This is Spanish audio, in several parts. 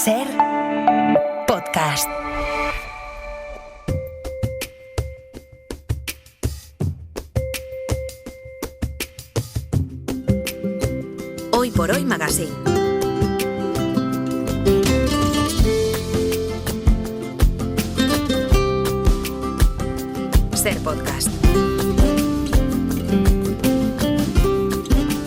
Ser podcast. Hoy por Hoy Magazine. Ser podcast.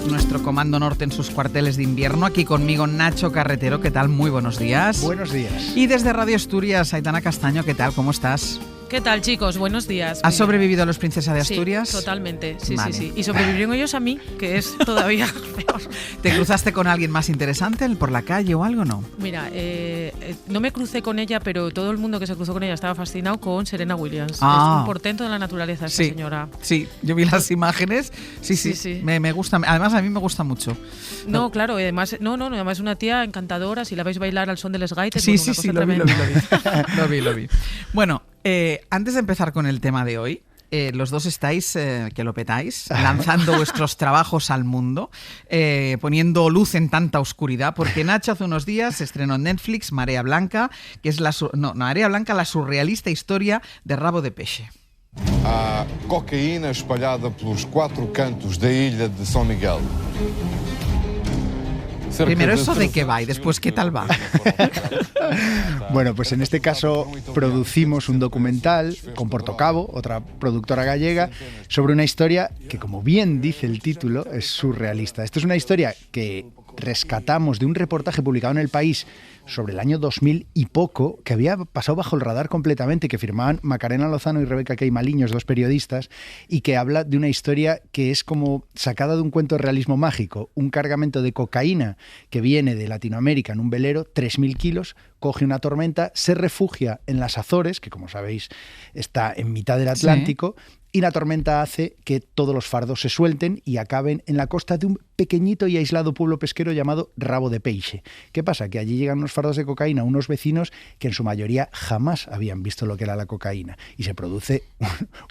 Nuestro Comando Norte en sus cuarteles de invierno. Aquí conmigo Nacho Carretero. ¿Qué tal? Muy buenos días. Buenos días. Y desde Radio Asturias, Aitana Castaño. ¿Qué tal? ¿Cómo estás? ¿Qué tal, chicos? Buenos días. ¿Has sobrevivido a los Princesa de Asturias? Sí, totalmente. Sí, Vale. sí. Y sobrevivieron ellos a mí, que es todavía peor. ¿Te cruzaste con alguien más interesante por la calle o algo, no? Mira, no me crucé con ella, pero todo el mundo que se cruzó con ella estaba fascinado con Serena Williams. Ah. Es un portento de la naturaleza esta señora. Sí, yo vi las imágenes. Sí. Me gusta. Además, a mí me gusta mucho. No, claro, además, además es una tía encantadora. Si la veis bailar al son del Sgaite, Sí, lo vi. Lo vi. Bueno, antes de empezar con el tema de hoy, los dos estáis, que lo petáis, lanzando vuestros trabajos al mundo, poniendo luz en tanta oscuridad, porque Nacho hace unos días se estrenó en Netflix Marea Blanca, que es la surrealista historia de Rabo de Peixe. Há cocaína espalhada pelos 4 cantos da ilha de São Miguel. Primero, ¿eso de qué va? Y después, ¿qué tal va? Bueno, pues en este caso producimos un documental con Portocabo, otra productora gallega, sobre una historia que, como bien dice el título, es surrealista. Esto es una historia que rescatamos de un reportaje publicado en El País sobre el año 2000 y poco, que había pasado bajo el radar completamente, que firmaban Macarena Lozano y Rebeca Queimaliños, dos periodistas, y que habla de una historia que es como sacada de un cuento de realismo mágico. Un cargamento de cocaína que viene de Latinoamérica en un velero, 3.000 kilos, coge una tormenta, se refugia en las Azores, que como sabéis está en mitad del Atlántico, sí. Y la tormenta hace que todos los fardos se suelten y acaben en la costa de un pequeñito y aislado pueblo pesquero llamado Rabo de Peixe. ¿Qué pasa? Que allí llegan unos fardos de cocaína, unos vecinos que en su mayoría jamás habían visto lo que era la cocaína. Y se produce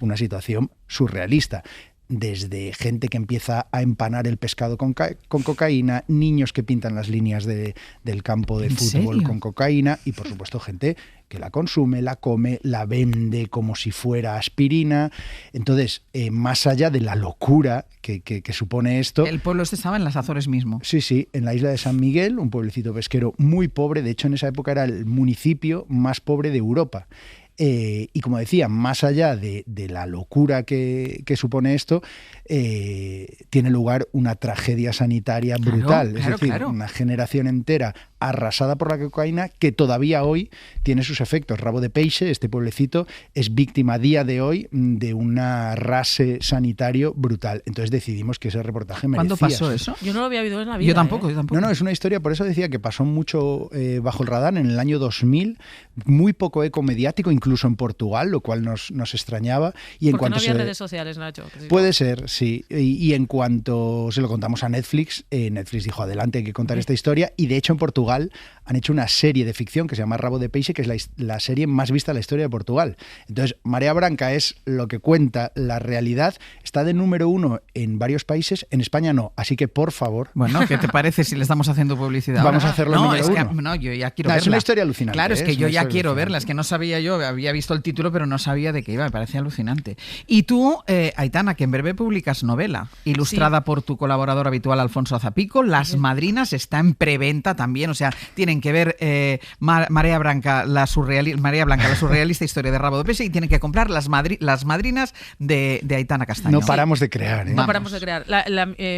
una situación surrealista. Desde gente que empieza a empanar el pescado con cocaína, niños que pintan las líneas del campo de fútbol con cocaína y, por supuesto, gente que la consume, la come, la vende como si fuera aspirina. Entonces, más allá de la locura que supone esto... El pueblo este estaba en las Azores mismo. Sí, en la isla de San Miguel, un pueblecito pesquero muy pobre. De hecho, en esa época era el municipio más pobre de Europa. Y como decía, más allá de la locura que supone esto, tiene lugar una tragedia sanitaria brutal. Es decir, una generación entera arrasada por la cocaína que todavía hoy tiene sus efectos. Rabo de Peixe, este pueblecito, es víctima a día de hoy de un arrase sanitario brutal. Entonces decidimos que ese reportaje merecía. ¿Cuándo pasó eso? Yo no lo había visto en la vida. Yo tampoco. No, es una historia, por eso decía que pasó mucho bajo el radar en el año 2000, muy poco eco mediático, incluso en Portugal, lo cual nos extrañaba. Y en Porque cuanto no había redes sociales, Nacho. Puede ser, sí. Y en cuanto se lo contamos a Netflix, Netflix dijo, adelante, hay que contar esta historia. Y de hecho en Portugal han hecho una serie de ficción que se llama Rabo de Peixe, que es la serie más vista en la historia de Portugal. Entonces, Marea Blanca es lo que cuenta la realidad. Está de número 1 en varios países, en España no. Así que, por favor... Bueno, ¿qué te parece si le estamos haciendo publicidad? Vamos a hacerlo número 1. No, yo ya quiero verla. Es una historia alucinante. Claro, es que yo ya quiero verla. Es que no sabía yo, había visto el título, pero no sabía de qué iba. Me parece alucinante. Y tú, Aitana, que en breve publicas novela, ilustrada por tu colaborador habitual Alfonso Azapico. Las Madrinas está en preventa también. O sea, tienen que ver Marea Blanca, la surrealista historia de Rabo de Peixe, y tienen que comprar Las Madrinas de Aitana Castaño. No paramos de crear, No paramos de crear.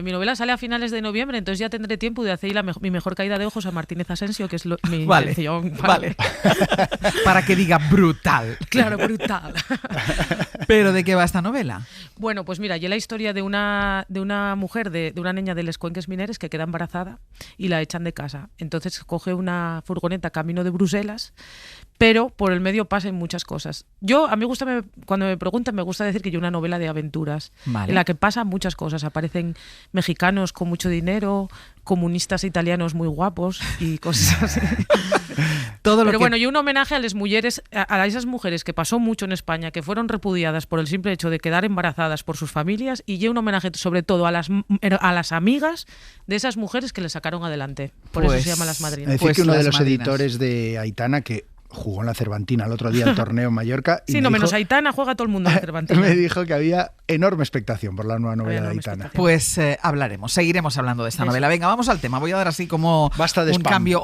Mi novela sale a finales de noviembre, entonces ya tendré tiempo de hacer mi mejor caída de ojos a Martínez Asensio, que es mi intención. Vale. Para que diga brutal. Claro, brutal. ¿Pero de qué va esta novela? Bueno, pues mira, y la historia de una mujer, de una niña de Les Cuenques Mineres que queda embarazada y la echan de casa. Entonces coge una furgoneta camino de Bruselas, pero por el medio pasan muchas cosas. A mí cuando me preguntan, me gusta decir que yo una novela de aventuras, en la que pasan muchas cosas. Aparecen mexicanos con mucho dinero, comunistas italianos muy guapos y cosas así. Pero bueno, y un homenaje a las mujeres, a esas mujeres que pasó mucho en España, que fueron repudiadas por el simple hecho de quedar embarazadas por sus familias, y un homenaje sobre todo a las amigas de esas mujeres que le sacaron adelante. Por eso se llaman las madrinas. Es decir, que uno de los editores de Aitana, que jugó en la Cervantina el otro día el torneo en Mallorca. Y menos Aitana, juega todo el mundo en la Cervantina. Me dijo que había enorme expectación por la nueva novela de Aitana. Pues seguiremos hablando de esta novela. Venga, vamos al tema. Voy a dar así como un cambio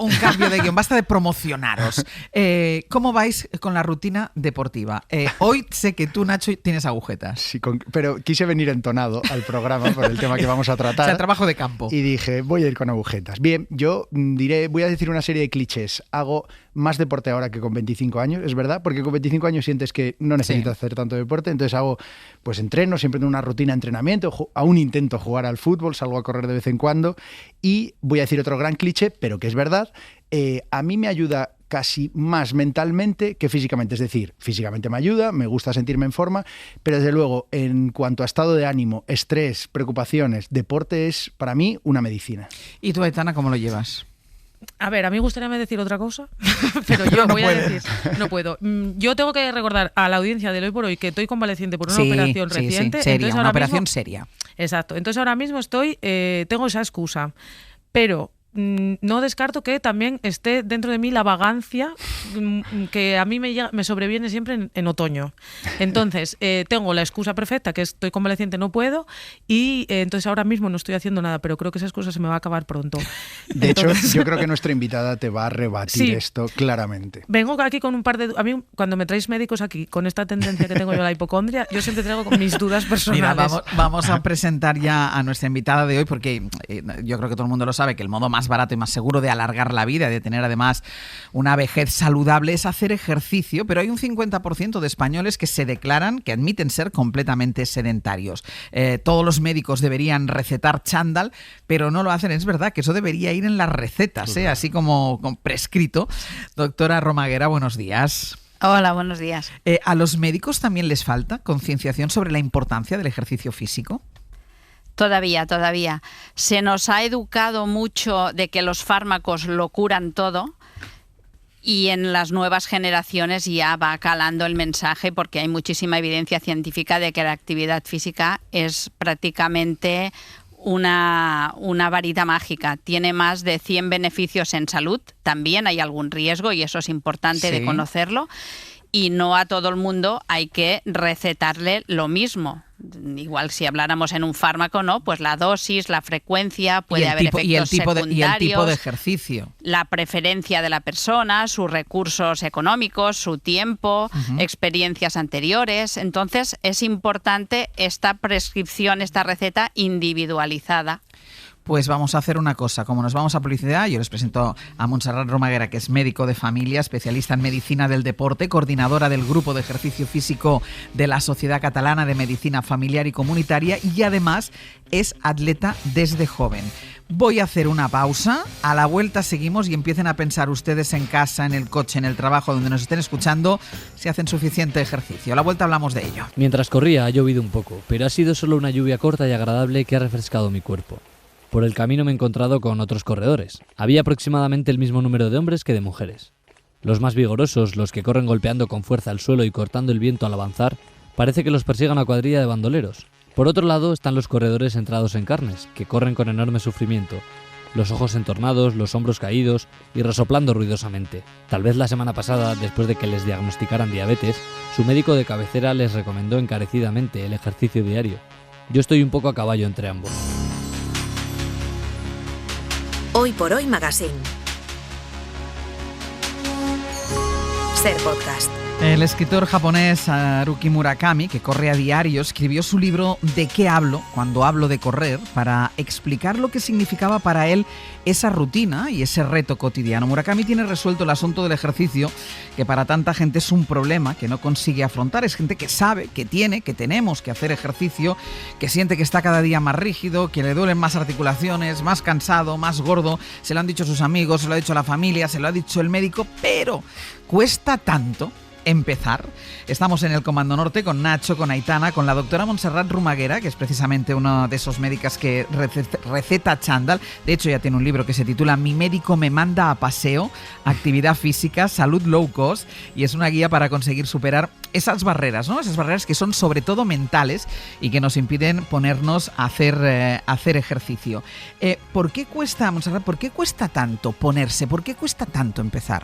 de guión. Basta de promocionaros. ¿Cómo vais con la rutina deportiva? Hoy sé que tú, Nacho, tienes agujetas. Sí, pero quise venir entonado al programa por el tema que vamos a tratar. O sea, trabajo de campo. Y dije, voy a ir con agujetas. Bien, yo voy a decir una serie de clichés. Hago más deporte ahora que con 25 años, es verdad, porque con 25 años sientes que no necesitas hacer tanto deporte, entonces entreno, siempre tengo una rutina de entrenamiento, aún intento jugar al fútbol, salgo a correr de vez en cuando, y voy a decir otro gran cliché, pero que es verdad, a mí me ayuda casi más mentalmente que físicamente, es decir, físicamente me ayuda, me gusta sentirme en forma, pero desde luego, en cuanto a estado de ánimo, estrés, preocupaciones, deporte es para mí una medicina. ¿Y tú, Aitana, cómo lo llevas? A ver, a mí me gustaría decir otra cosa, pero yo no voy a decir, no puedo. Yo tengo que recordar a la audiencia de Hoy por Hoy que estoy convaleciente por una operación reciente. Seria, entonces una operación seria. Exacto. Entonces ahora mismo tengo esa excusa, pero no descarto que también esté dentro de mí la vagancia que a mí me sobreviene siempre en otoño. Entonces, tengo la excusa perfecta, que estoy convaleciente, no puedo, y entonces ahora mismo no estoy haciendo nada, pero creo que esa excusa se me va a acabar pronto. De hecho, yo creo que nuestra invitada te va a rebatir esto claramente. Vengo aquí con un par de... A mí, cuando me traéis médicos aquí, con esta tendencia que tengo yo a la hipocondria, yo siempre traigo con mis dudas personales. Mira, vamos a presentar ya a nuestra invitada de hoy, porque yo creo que todo el mundo lo sabe, que el modo más barato y más seguro de alargar la vida, de tener además una vejez saludable, es hacer ejercicio, pero hay un 50% de españoles que se declaran, que admiten ser completamente sedentarios. Todos los médicos deberían recetar chándal, pero no lo hacen. Es verdad que eso debería ir en las recetas, así como prescrito. Doctora Romaguera, buenos días. Hola, buenos días. ¿A los médicos también les falta concienciación sobre la importancia del ejercicio físico? Todavía. Se nos ha educado mucho de que los fármacos lo curan todo, y en las nuevas generaciones ya va calando el mensaje, porque hay muchísima evidencia científica de que la actividad física es prácticamente una varita mágica. Tiene más de 100 beneficios en salud. También hay algún riesgo y eso es importante de conocerlo. Y no a todo el mundo hay que recetarle lo mismo. Igual si habláramos en un fármaco, ¿no? Pues la dosis, la frecuencia, puede haber efectos secundarios. Y el tipo de ejercicio. La preferencia de la persona, sus recursos económicos, su tiempo, experiencias anteriores. Entonces es importante esta prescripción, esta receta individualizada. Pues vamos a hacer una cosa, como nos vamos a publicidad, yo les presento a Montserrat Romaguera, que es médico de familia, especialista en medicina del deporte, coordinadora del grupo de ejercicio físico de la Sociedad Catalana de Medicina Familiar y Comunitaria, y además es atleta desde joven. Voy a hacer una pausa, a la vuelta seguimos y empiecen a pensar ustedes en casa, en el coche, en el trabajo, donde nos estén escuchando, si hacen suficiente ejercicio. A la vuelta hablamos de ello. Mientras corría ha llovido un poco, pero ha sido solo una lluvia corta y agradable que ha refrescado mi cuerpo. Por el camino me he encontrado con otros corredores. Había aproximadamente el mismo número de hombres que de mujeres. Los más vigorosos, los que corren golpeando con fuerza el suelo y cortando el viento al avanzar, parece que los persiga una cuadrilla de bandoleros. Por otro lado están los corredores entrados en carnes, que corren con enorme sufrimiento, los ojos entornados, los hombros caídos y resoplando ruidosamente. Tal vez la semana pasada, después de que les diagnosticaran diabetes, su médico de cabecera les recomendó encarecidamente el ejercicio diario. Yo estoy un poco a caballo entre ambos. Hoy por Hoy Magazine. Ser podcast. El escritor japonés Haruki Murakami, que corre a diario, escribió su libro ¿De qué hablo? Cuando hablo de correr, para explicar lo que significaba para él esa rutina y ese reto cotidiano. Murakami tiene resuelto el asunto del ejercicio, que para tanta gente es un problema que no consigue afrontar. Es gente que sabe, que tenemos que hacer ejercicio, que siente que está cada día más rígido, que le duelen más articulaciones, más cansado, más gordo. Se lo han dicho sus amigos, se lo ha dicho la familia, se lo ha dicho el médico, pero cuesta tanto empezar. Estamos en el Comando Norte con Nacho, con Aitana, con la doctora Montserrat Romaguera, que es precisamente una de esos médicas que receta chándal. De hecho, ya tiene un libro que se titula Mi médico me manda a paseo, actividad física, salud low cost, y es una guía para conseguir superar esas barreras, ¿no? Esas barreras que son sobre todo mentales y que nos impiden ponernos a hacer ejercicio. ¿Por qué cuesta, Montserrat, por qué cuesta tanto ponerse? ¿Por qué cuesta tanto empezar?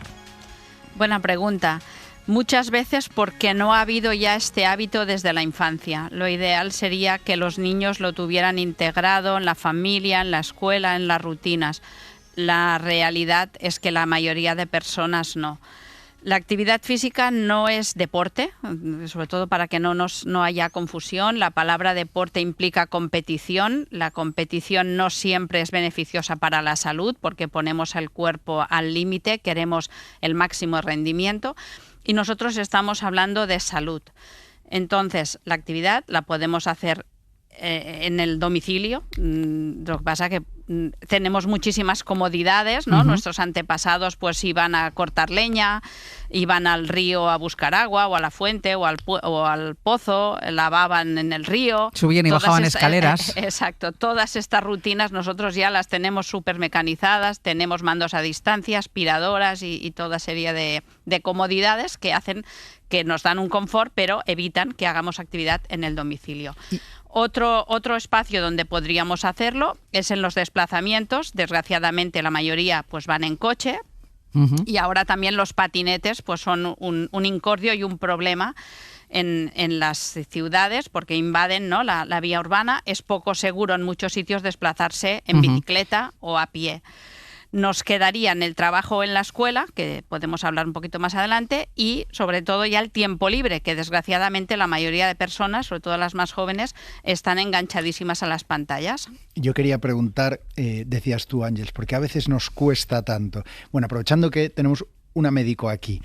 Buena pregunta. Muchas veces porque no ha habido ya este hábito desde la infancia. Lo ideal sería que los niños lo tuvieran integrado en la familia, en la escuela, en las rutinas. La realidad es que la mayoría de personas no. La actividad física no es deporte, sobre todo para que no haya confusión. La palabra deporte implica competición. La competición no siempre es beneficiosa para la salud porque ponemos el cuerpo al límite, queremos el máximo rendimiento. Y nosotros estamos hablando de salud. Entonces, la actividad la podemos hacer en el domicilio. Lo que pasa es que tenemos muchísimas comodidades, ¿no? Nuestros antepasados pues iban a cortar leña, iban al río a buscar agua, o a la fuente, o al pozo, lavaban en el río. Subían y bajaban escaleras. Exacto. Todas estas rutinas nosotros ya las tenemos súper mecanizadas, tenemos mandos a distancia, aspiradoras y toda serie de comodidades que hacen que nos dan un confort, pero evitan que hagamos actividad en el domicilio. Otro espacio donde podríamos hacerlo es en los desplazamientos. Desgraciadamente la mayoría pues van en coche. Y ahora también los patinetes pues son un incordio y un problema en las ciudades porque invaden, ¿no? la vía urbana. Es poco seguro en muchos sitios desplazarse en bicicleta o a pie. Nos quedaría en el trabajo en la escuela, que podemos hablar un poquito más adelante, y sobre todo ya el tiempo libre, que desgraciadamente la mayoría de personas, sobre todo las más jóvenes, están enganchadísimas a las pantallas. Yo quería preguntar, decías tú, Ángeles, ¿por qué a veces nos cuesta tanto? Bueno, aprovechando que tenemos una médico aquí,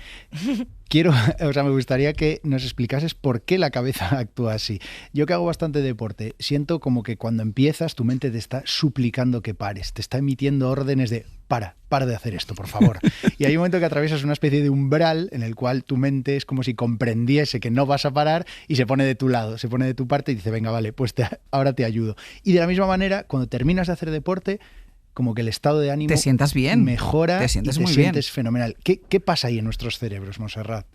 me gustaría que nos explicases por qué la cabeza actúa así. Yo que hago bastante deporte, siento como que cuando empiezas tu mente te está suplicando que pares, te está emitiendo órdenes de para de hacer esto, por favor. Y hay un momento que atraviesas una especie de umbral en el cual tu mente es como si comprendiese que no vas a parar y se pone de tu lado, se pone de tu parte y dice, venga, vale, pues ahora te ayudo. Y de la misma manera, cuando terminas de hacer deporte, como que el estado de ánimo te sientas bien, mejora, te sientes y muy sientes bien. Fenomenal. ¿Qué pasa ahí en nuestros cerebros, Montserrat?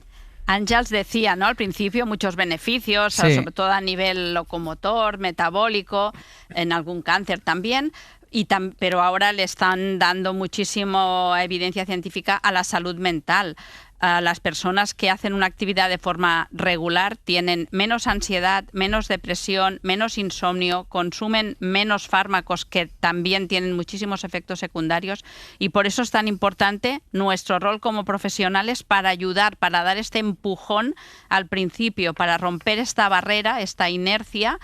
Ángeles decía, ¿no? Al principio muchos beneficios, sí, sobre todo a nivel locomotor, metabólico, en algún cáncer también. Pero ahora le están dando muchísima evidencia científica a la salud mental. Las personas que hacen una actividad de forma regular tienen menos ansiedad, menos depresión, menos insomnio, consumen menos fármacos que también tienen muchísimos efectos secundarios y por eso es tan importante nuestro rol como profesionales para ayudar, para dar este empujón al principio, para romper esta barrera, esta inercia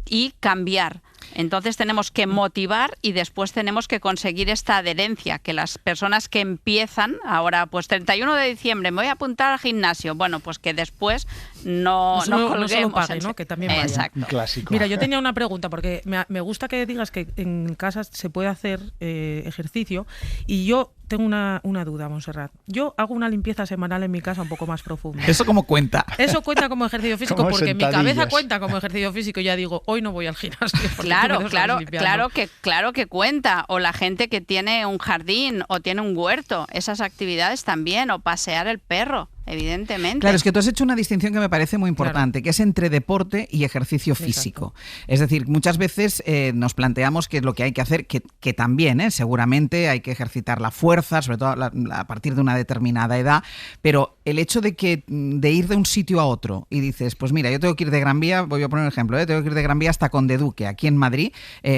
y cambiar. Entonces tenemos que motivar y después tenemos que conseguir esta adherencia, que las personas que empiezan ahora, pues 31 de diciembre me voy a apuntar al gimnasio, bueno, pues que después no colguemos. No solo pague, ¿no? Que también vaya. Exacto. Clásico. Mira, yo tenía una pregunta, porque me gusta que digas que en casa se puede hacer ejercicio y yo tengo una duda, Montserrat. Yo hago una limpieza semanal en mi casa un poco más profunda. ¿Eso cómo cuenta? Eso cuenta como ejercicio físico Como porque mi sentadillas. cabeza cuenta como ejercicio físico y ya digo, hoy no voy al gimnasio. Claro que cuenta. O la gente que tiene un jardín o tiene un huerto, esas actividades también, o pasear el perro. Evidentemente. Claro, es que tú has hecho una distinción que me parece muy importante, que es entre deporte y ejercicio físico. Es decir, muchas veces nos planteamos qué es lo que hay que hacer, que también, seguramente hay que ejercitar la fuerza, sobre todo a partir de una determinada edad, pero el hecho de ir de un sitio a otro y dices, pues mira, yo tengo que ir de Gran Vía, voy a poner un ejemplo, tengo que ir de Gran Vía hasta Conde Duque, aquí en Madrid,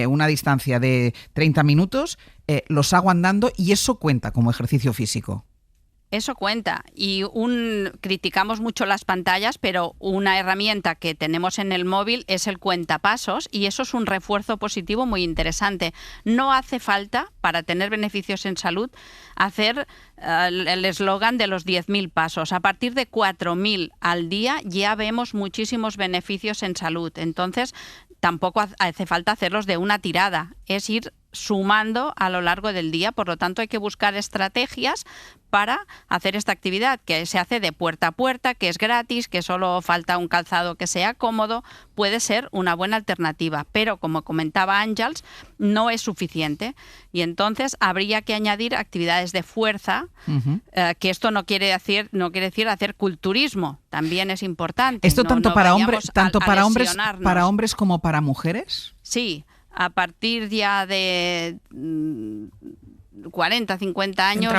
una distancia de 30 minutos, los hago andando y eso cuenta como ejercicio físico. Eso cuenta. Y criticamos mucho las pantallas, pero una herramienta que tenemos en el móvil es el cuentapasos y eso es un refuerzo positivo muy interesante. No hace falta, para tener beneficios en salud, hacer el eslogan de los 10.000 pasos. A partir de 4.000 al día ya vemos muchísimos beneficios en salud. Entonces, tampoco hace falta hacerlos de una tirada. Es ir sumando a lo largo del día. Por lo tanto, hay que buscar estrategias para hacer esta actividad, que se hace de puerta a puerta, que es gratis, que solo falta un calzado que sea cómodo. Puede ser una buena alternativa, pero como comentaba Àngels, no es suficiente. Y entonces habría que añadir actividades de fuerza, que esto no quiere decir hacer culturismo, también es importante. ¿Esto tanto para hombres como para mujeres? Sí, a partir ya de 40, 50 años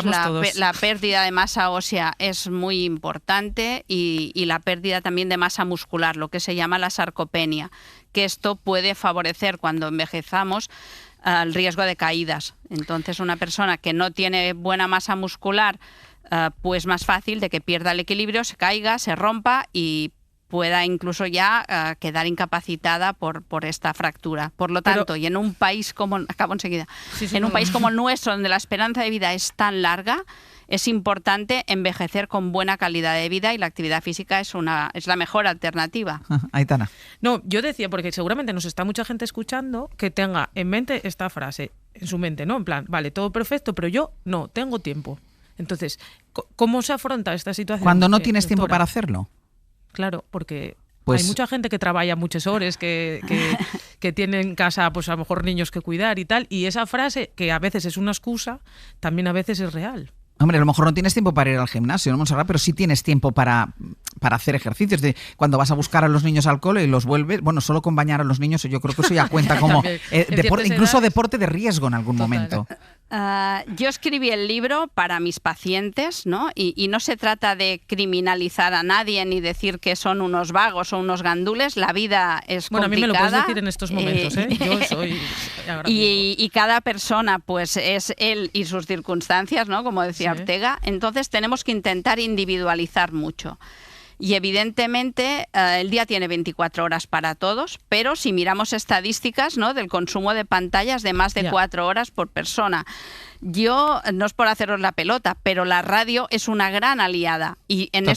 la pérdida de masa ósea es muy importante y la pérdida también de masa muscular, lo que se llama la sarcopenia, que esto puede favorecer cuando envejezamos el riesgo de caídas. Entonces, una persona que no tiene buena masa muscular, pues más fácil de que pierda el equilibrio, se caiga, se rompa y pueda incluso ya quedar incapacitada por esta fractura. Por lo tanto, y en un país como un país como el nuestro, donde la esperanza de vida es tan larga, es importante envejecer con buena calidad de vida y la actividad física es la mejor alternativa. Aitana. No, yo decía, porque seguramente nos está mucha gente escuchando que tenga en mente esta frase, en su mente, ¿no? En plan, vale, todo perfecto, pero yo no tengo tiempo. Entonces, ¿cómo se afronta esta situación? Cuando no tienes tiempo para hacerlo. Claro, porque hay mucha gente que trabaja muchas horas, que tiene en casa pues a lo mejor niños que cuidar y tal, y esa frase, que a veces es una excusa, también a veces es real. Hombre, a lo mejor no tienes tiempo para ir al gimnasio, ¿no, Montserrat? Pero sí tienes tiempo para hacer ejercicios. Cuando vas a buscar a los niños al cole y los vuelves, bueno, solo con bañar a los niños yo creo que eso ya cuenta como incluso deporte de riesgo en algún momento. Yo escribí el libro para mis pacientes, ¿no? Y no se trata de criminalizar a nadie ni decir que son unos vagos o unos gandules. La vida es complicada. Bueno, a mí me lo puedes decir en estos momentos, ¿eh? Yo soy... Y cada persona pues es él y sus circunstancias, ¿no? Como decía Ortega. Entonces tenemos que intentar individualizar mucho. Y evidentemente el día tiene 24 horas para todos, pero si miramos estadísticas, ¿no?, del consumo de pantallas de más de 4 horas por persona. Yo, no es por haceros la pelota, pero la radio es una gran aliada. Y en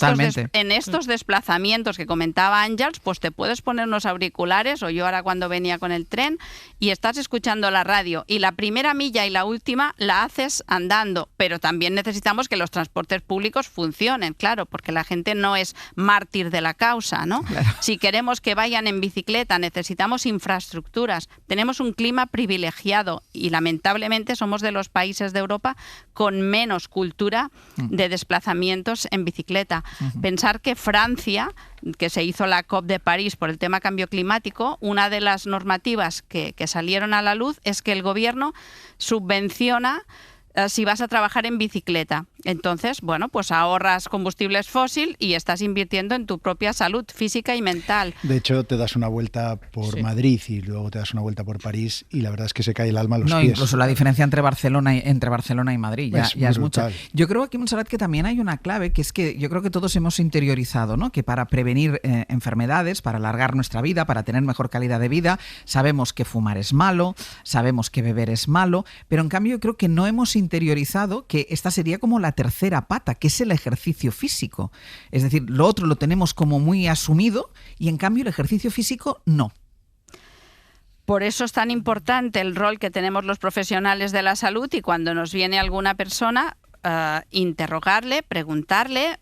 estos desplazamientos que comentaba Àngels, pues te puedes poner unos auriculares, o yo ahora cuando venía con el tren, y estás escuchando la radio. Y la primera milla y la última la haces andando. Pero también necesitamos que los transportes públicos funcionen, claro, porque la gente no es mártir de la causa, ¿no? Claro. Si queremos que vayan en bicicleta, necesitamos infraestructuras. Tenemos un clima privilegiado y lamentablemente somos de los países de Europa con menos cultura de desplazamientos en bicicleta. Pensar que Francia, que se hizo la COP de París por el tema cambio climático, una de las normativas que salieron a la luz es que el gobierno subvenciona si vas a trabajar en bicicleta. Entonces, bueno, pues ahorras combustibles fósil y estás invirtiendo en tu propia salud física y mental. De hecho, te das una vuelta por Madrid y luego te das una vuelta por París y la verdad es que se cae el alma a los pies. Incluso la diferencia entre Barcelona y Madrid ya es mucha. Yo creo aquí, Montserrat, que también hay una clave, que es que yo creo que todos hemos interiorizado, ¿no?, que para prevenir enfermedades, para alargar nuestra vida, para tener mejor calidad de vida, sabemos que fumar es malo, sabemos que beber es malo, pero en cambio yo creo que no hemos interiorizado que esta sería como la tercera pata, que es el ejercicio físico. Es decir, lo otro lo tenemos como muy asumido y en cambio el ejercicio físico no. Por eso es tan importante el rol que tenemos los profesionales de la salud y cuando nos viene alguna persona, interrogarle, preguntarle,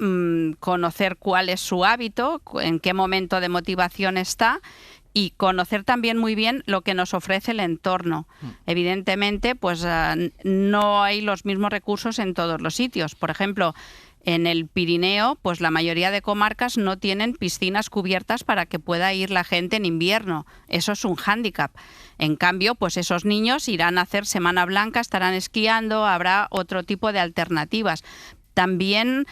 conocer cuál es su hábito, en qué momento de motivación está y conocer también muy bien lo que nos ofrece el entorno. Evidentemente, pues no hay los mismos recursos en todos los sitios. Por ejemplo, en el Pirineo, pues la mayoría de comarcas no tienen piscinas cubiertas para que pueda ir la gente en invierno. Eso es un hándicap. En cambio, pues esos niños irán a hacer Semana Blanca, estarán esquiando, habrá otro tipo de alternativas. También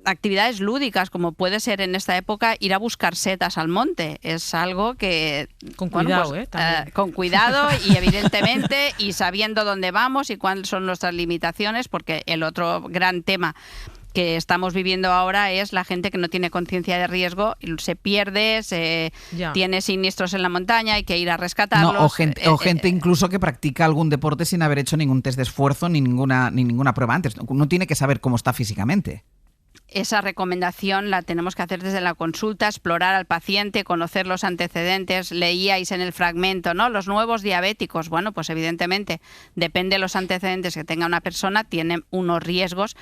actividades lúdicas, como puede ser en esta época ir a buscar setas al monte. Es algo que... Con cuidado, también. Con cuidado y evidentemente y sabiendo dónde vamos y cuáles son nuestras limitaciones, porque el otro gran tema que estamos viviendo ahora es la gente que no tiene conciencia de riesgo, se pierde, tiene siniestros en la montaña, hay que ir a rescatarlos. No, o gente incluso que practica algún deporte sin haber hecho ningún test de esfuerzo ni ninguna prueba antes. Uno tiene que saber cómo está físicamente. esa recomendación la tenemos que hacer desde la consulta, explorar al paciente, conocer los antecedentes. Leíais en el fragmento, ¿no? Los nuevos diabéticos. Bueno, pues evidentemente depende de los antecedentes que tenga una persona, tiene unos riesgos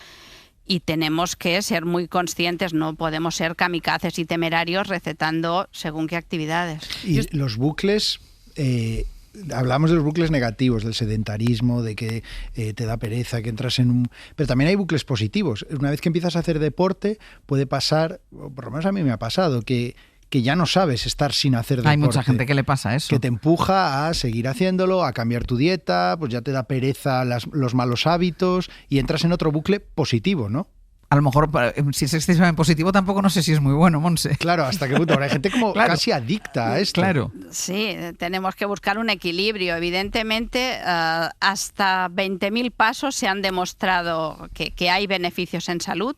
y tenemos que ser muy conscientes. No podemos ser kamikazes y temerarios recetando según qué actividades. Y los bucles... Hablamos de los bucles negativos, del sedentarismo, de que te da pereza, que entras en un... Pero también hay bucles positivos. Una vez que empiezas a hacer deporte, puede pasar, o por lo menos a mí me ha pasado, que ya no sabes estar sin hacer deporte. Hay mucha gente que le pasa eso. Que te empuja a seguir haciéndolo, a cambiar tu dieta, pues ya te da pereza los malos hábitos y entras en otro bucle positivo, ¿no? A lo mejor, si es excesivamente positivo, tampoco no sé si es muy bueno, Monse. Claro, hasta qué punto. Ahora hay gente como casi adicta a esto. Claro. Sí, tenemos que buscar un equilibrio. Evidentemente, hasta 20.000 pasos se han demostrado que hay beneficios en salud,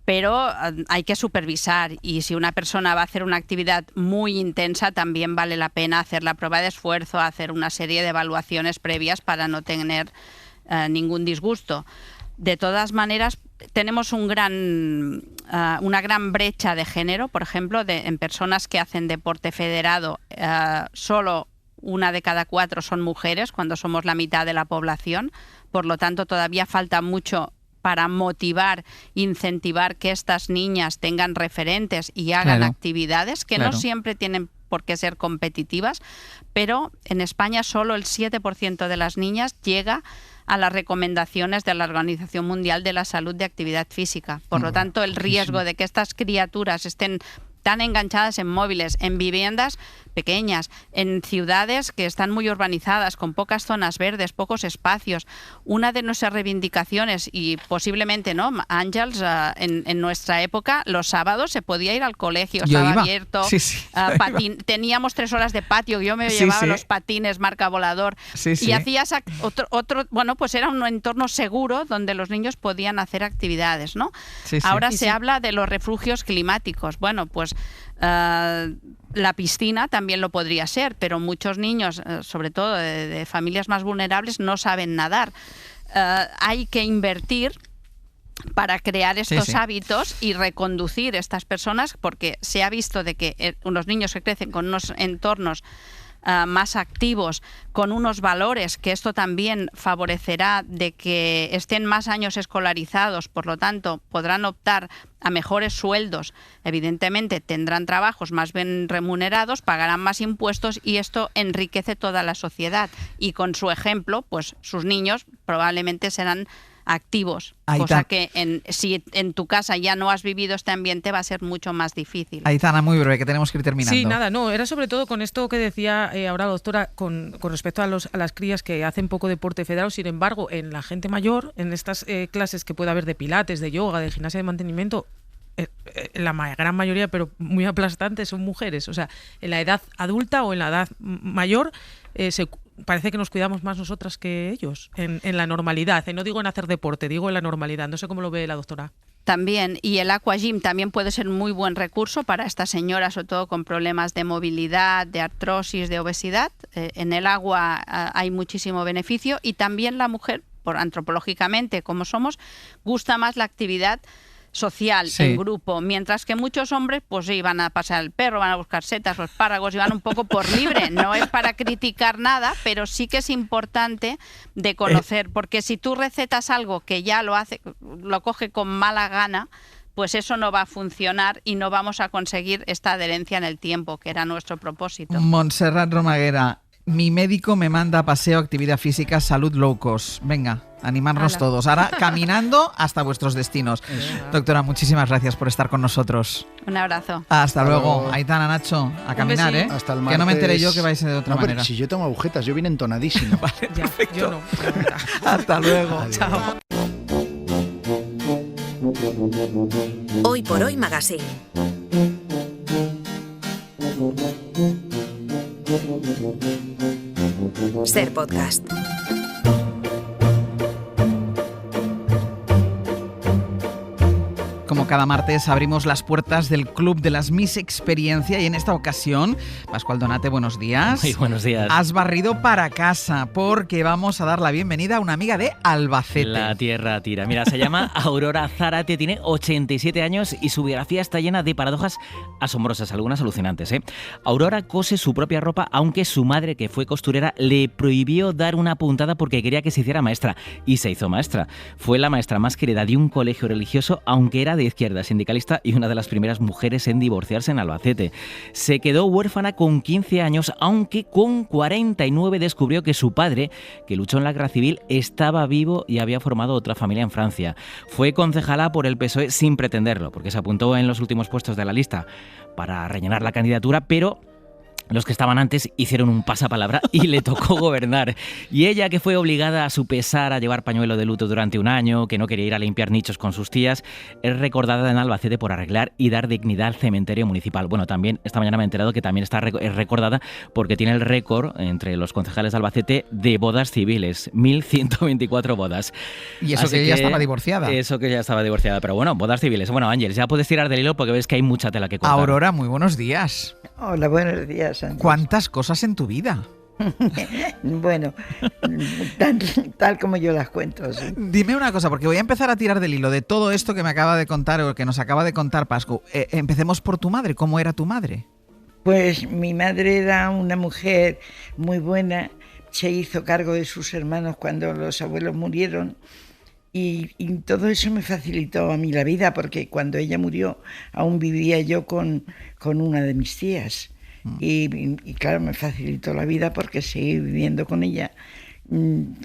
pero hay que supervisar. Y si una persona va a hacer una actividad muy intensa, también vale la pena hacer la prueba de esfuerzo, hacer una serie de evaluaciones previas para no tener ningún disgusto. De todas maneras, tenemos una gran brecha de género. Por ejemplo, en personas que hacen deporte federado, solo 1 de cada 4 son mujeres, cuando somos la mitad de la población. Por lo tanto, todavía falta mucho para motivar, incentivar que estas niñas tengan referentes y hagan actividades que no siempre tienen por qué ser competitivas, pero en España solo el 7% de las niñas llega a las recomendaciones de la Organización Mundial de la Salud de actividad física. Por lo tanto, el riesgo de que estas criaturas estén tan enganchadas en móviles, en viviendas pequeñas, en ciudades que están muy urbanizadas, con pocas zonas verdes, pocos espacios. Una de nuestras reivindicaciones, y posiblemente, ¿no, Àngels? En nuestra época, los sábados se podía ir al colegio, estaba abierto, teníamos 3 horas de patio, yo me llevaba los patines marca volador, y hacías otro, bueno, pues era un entorno seguro donde los niños podían hacer actividades, ¿no? Ahora se habla de los refugios climáticos. Bueno, pues la piscina también lo podría ser, pero muchos niños, sobre todo de familias más vulnerables, no saben nadar. Hay que invertir para crear estos hábitos y reconducir estas personas, porque se ha visto de que unos niños que crecen con unos entornos más activos, con unos valores, que esto también favorecerá de que estén más años escolarizados, por lo tanto podrán optar a mejores sueldos, evidentemente tendrán trabajos más bien remunerados, pagarán más impuestos y esto enriquece toda la sociedad, y con su ejemplo, pues sus niños probablemente serán activos, cosa que si en tu casa ya no has vivido este ambiente va a ser mucho más difícil. Aitana, muy breve, que tenemos que ir terminando. Sí, nada, no, era sobre todo con esto que decía ahora la doctora con respecto a las crías que hacen poco deporte federado. Sin embargo, en la gente mayor, en estas clases que puede haber de pilates, de yoga, de gimnasia de mantenimiento, la gran mayoría, pero muy aplastante, son mujeres. O sea, en la edad adulta o en la edad mayor parece que nos cuidamos más nosotras que ellos en la normalidad. No digo en hacer deporte, digo en la normalidad. No sé cómo lo ve la doctora. También, y el aquagym también puede ser muy buen recurso para estas señoras, sobre todo con problemas de movilidad, de artrosis, de obesidad. En el agua hay muchísimo beneficio, y también la mujer, antropológicamente como somos, gusta más la actividad social, en grupo, mientras que muchos hombres pues sí, van a pasear el perro, van a buscar setas o espárragos y van un poco por libre. No es para criticar nada, pero sí que es importante de conocer, porque si tú recetas algo que ya lo coge con mala gana, pues eso no va a funcionar y no vamos a conseguir esta adherencia en el tiempo, que era nuestro propósito. Montserrat Romaguera, mi médico me manda a paseo, actividad física, salud low cost. Venga, animarnos todos. Ahora caminando hasta vuestros destinos. Doctora, muchísimas gracias por estar con nosotros. Un abrazo. Hasta luego. Aitana, Nacho, a caminar, ¿eh? Hasta el martes. Que no me enteré yo que vais de otra manera. Pero si yo tengo agujetas, yo vine entonadísimo. Vale, ya, perfecto. yo no. Hasta luego. Adiós. Chao. Hoy por Hoy Magazine. Ser podcast. Como cada martes abrimos las puertas del Club de las Miss Experiencia y en esta ocasión, Pascual Donate, buenos días. Muy buenos días. Has barrido para casa porque vamos a dar la bienvenida a una amiga de Albacete. La tierra tira. Mira, se llama Aurora Zárate, tiene 87 años y su biografía está llena de paradojas asombrosas, algunas alucinantes, ¿eh? Aurora cose su propia ropa, aunque su madre, que fue costurera, le prohibió dar una puntada porque quería que se hiciera maestra. Y se hizo maestra. Fue la maestra más querida de un colegio religioso, aunque era de izquierda, sindicalista y una de las primeras mujeres en divorciarse en Albacete. Se quedó huérfana con 15 años, aunque con 49 descubrió que su padre, que luchó en la guerra civil, estaba vivo y había formado otra familia en Francia. Fue concejala por el PSOE sin pretenderlo, porque se apuntó en los últimos puestos de la lista para rellenar la candidatura, pero los que estaban antes hicieron un pasapalabra y le tocó gobernar. Y ella, que fue obligada a su pesar a llevar pañuelo de luto durante un año, que no quería ir a limpiar nichos con sus tías, es recordada en Albacete por arreglar y dar dignidad al cementerio municipal. Bueno, también esta mañana me he enterado que también está recordada porque tiene el récord entre los concejales de Albacete de bodas civiles, 1.124 bodas. Y eso que ella estaba divorciada. Eso que ya estaba divorciada, pero bueno, bodas civiles. Bueno, Ángel, ya puedes tirar del hilo porque ves que hay mucha tela que cortar. Aurora, muy buenos días. Hola, buenos días, Ángel. ¿Cuántas cosas en tu vida? Bueno, tal como yo las cuento, sí. Dime una cosa, porque voy a empezar a tirar del hilo de todo esto que me acaba de contar o que nos acaba de contar Pascu. Empecemos por tu madre. ¿Cómo era tu madre? Pues mi madre era una mujer muy buena, se hizo cargo de sus hermanos cuando los abuelos murieron y todo eso me facilitó a mí la vida, porque cuando ella murió aún vivía yo con una de mis tías. Y claro, me facilitó la vida porque seguí viviendo con ella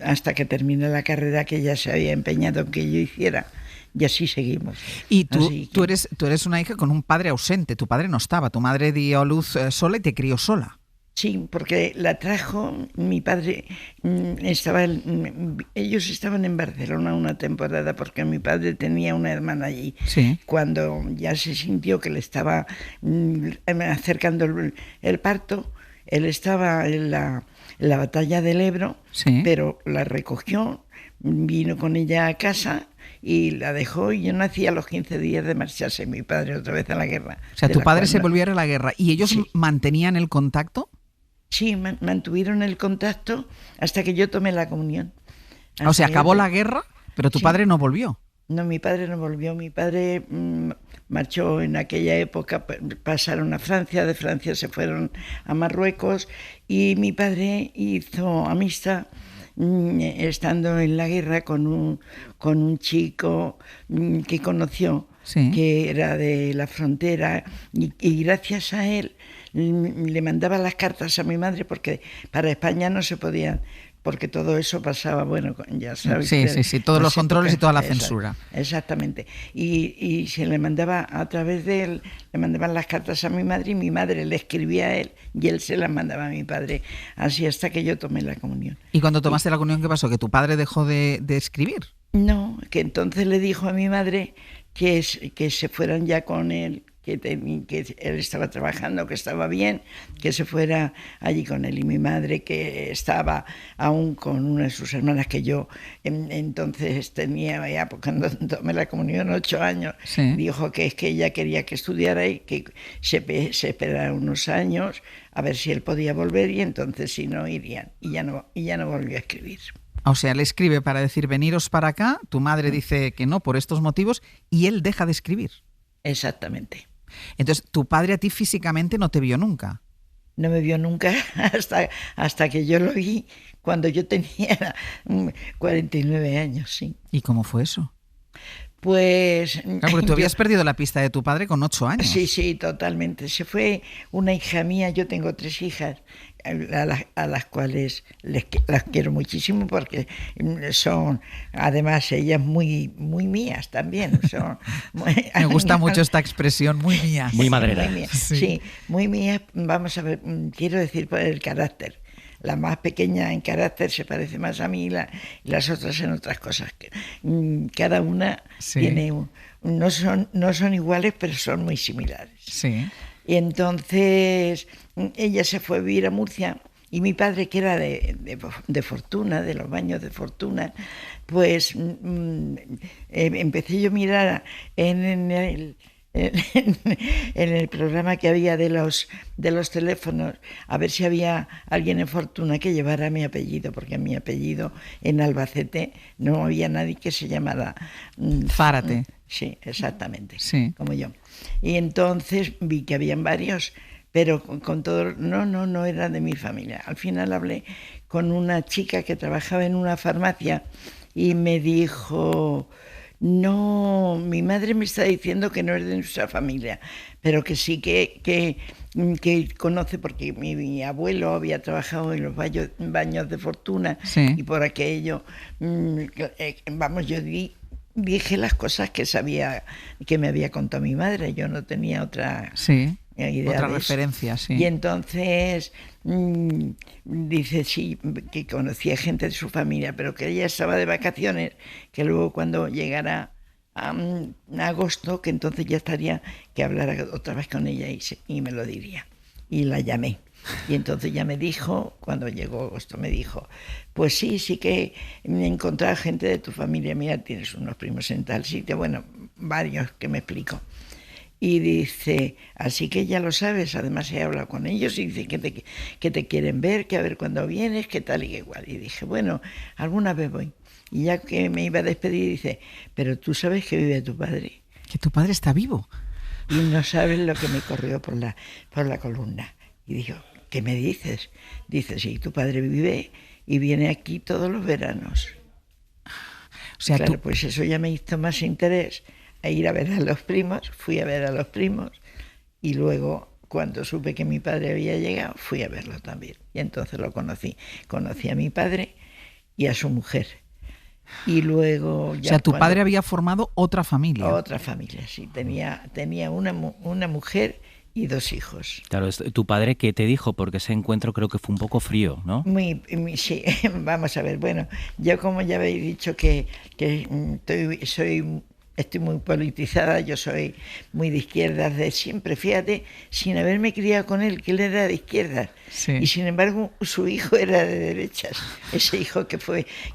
hasta que terminé la carrera que ella se había empeñado en que yo hiciera. Y así seguimos. Y tú eres una hija con un padre ausente. Tu padre no estaba. Tu madre dio a luz sola y te crió sola. Sí, porque la trajo mi padre. Ellos estaban en Barcelona una temporada porque mi padre tenía una hermana allí. Sí. Cuando ya se sintió que le estaba acercando el parto, él estaba en la batalla del Ebro, sí, pero la recogió, vino con ella a casa y la dejó, y yo nací a los 15 días de marcharse mi padre otra vez a la guerra. O sea, tu padre se volvió a ir a la guerra. ¿Y ellos mantenían el contacto? Sí, mantuvieron el contacto hasta que yo tomé la comunión. O sea, acabó la guerra, pero tu padre no volvió. No, mi padre no volvió. Mi padre marchó en aquella época, pasaron a Francia, de Francia se fueron a Marruecos, y mi padre hizo amistad estando en la guerra con un chico que conoció, sí, que era de la frontera, y gracias a él le mandaba las cartas a mi madre, porque para España no se podían, porque todo eso pasaba, bueno, ya sabes. Sí, todos los controles y toda la censura. Exactamente. Y se le mandaba, a través de él, le mandaban las cartas a mi madre, y mi madre le escribía a él y él se las mandaba a mi padre, así hasta que yo tomé la comunión. ¿Y cuando tomaste la comunión, qué pasó? ¿Que tu padre dejó de escribir? No, que entonces le dijo a mi madre que se fueran ya con él, que él estaba trabajando, que estaba bien, que se fuera allí con él. Y mi madre, que estaba aún con una de sus hermanas, que yo entonces tenía ya, cuando tomé la comunión, 8 años, sí, dijo que es que ella quería que estudiara y que se esperara unos años a ver si él podía volver, y entonces si no irían. Y ya no volvió a escribir. O sea, le escribe para decir veniros para acá, tu madre dice que no por estos motivos y él deja de escribir. Exactamente. Entonces, tu padre a ti físicamente no te vio nunca. No me vio nunca hasta que yo lo vi cuando yo tenía 49 años, sí. ¿Y cómo fue eso? Pues... Claro, porque tú habías perdido la pista de tu padre con 8 años. Sí, totalmente. Se fue una hija mía, yo tengo 3 hijas, a las cuales las quiero muchísimo, porque son, además, ellas muy mías también. Me gusta mucho esta expresión, muy mía. Muy madrera. Muy mía. Sí, muy mías. Vamos a ver, quiero decir por el carácter. La más pequeña en carácter se parece más a mí, y las otras en otras cosas. Cada una tiene no son iguales, pero son muy similares. Sí. Y entonces ella se fue a vivir a Murcia Y mi padre, que era de Fortuna, de los baños de Fortuna, pues empecé yo a mirar en el programa que había de los teléfonos, a ver si había alguien en Fortuna que llevara mi apellido, porque mi apellido en Albacete no había nadie que se llamara Zárate. Sí, exactamente, sí. Como yo. Y entonces vi que habían varios, pero con todo, no era de mi familia. Al final hablé con una chica que trabajaba en una farmacia y me dijo: no, mi madre me está diciendo que no es de nuestra familia, pero que sí que conoce, porque mi abuelo había trabajado en los baños de Fortuna, sí. Y por aquello, vamos, yo dije las cosas que sabía, que me había contado mi madre, yo no tenía otra... Sí. Idea otra de referencia, sí. Y entonces dice sí, que conocía gente de su familia, pero que ella estaba de vacaciones, que luego cuando llegara a agosto, que entonces ya estaría, que hablara otra vez con ella y me lo diría. Y la llamé. Y entonces ya me dijo, cuando llegó agosto, me dijo: pues sí que me he encontrado gente de tu familia, mira, tienes unos primos en tal sitio, bueno, varios que me explicó. Y dice: así que ya lo sabes, además he hablado con ellos y dicen que te quieren ver, que a ver cuándo vienes, que tal y que igual. Y dije: bueno, alguna vez voy. Y ya que me iba a despedir, dice: pero tú sabes que vive tu padre. Que tu padre está vivo. Y no sabes lo que me corrió por la columna. Y digo: ¿qué me dices? Dice: sí, tu padre vive y viene aquí todos los veranos. O sea, claro, pues eso ya me hizo más interés a ir a ver a los primos. Fui a ver a los primos y luego, cuando supe que mi padre había llegado, fui a verlo también. Y entonces lo conocí. Conocí a mi padre y a su mujer. Y luego... Ya, o sea, tu padre había formado otra familia. Otra familia, sí. Tenía una mujer y 2 hijos. Claro, tu padre, ¿qué te dijo? Porque ese encuentro creo que fue un poco frío, ¿no? Sí, vamos a ver. Bueno, yo, como ya habéis dicho que estoy muy politizada, yo soy muy de izquierdas de siempre, fíjate, sin haberme criado con él, que él era de izquierdas, sí. Y sin embargo su hijo era de derechas, ese hijo que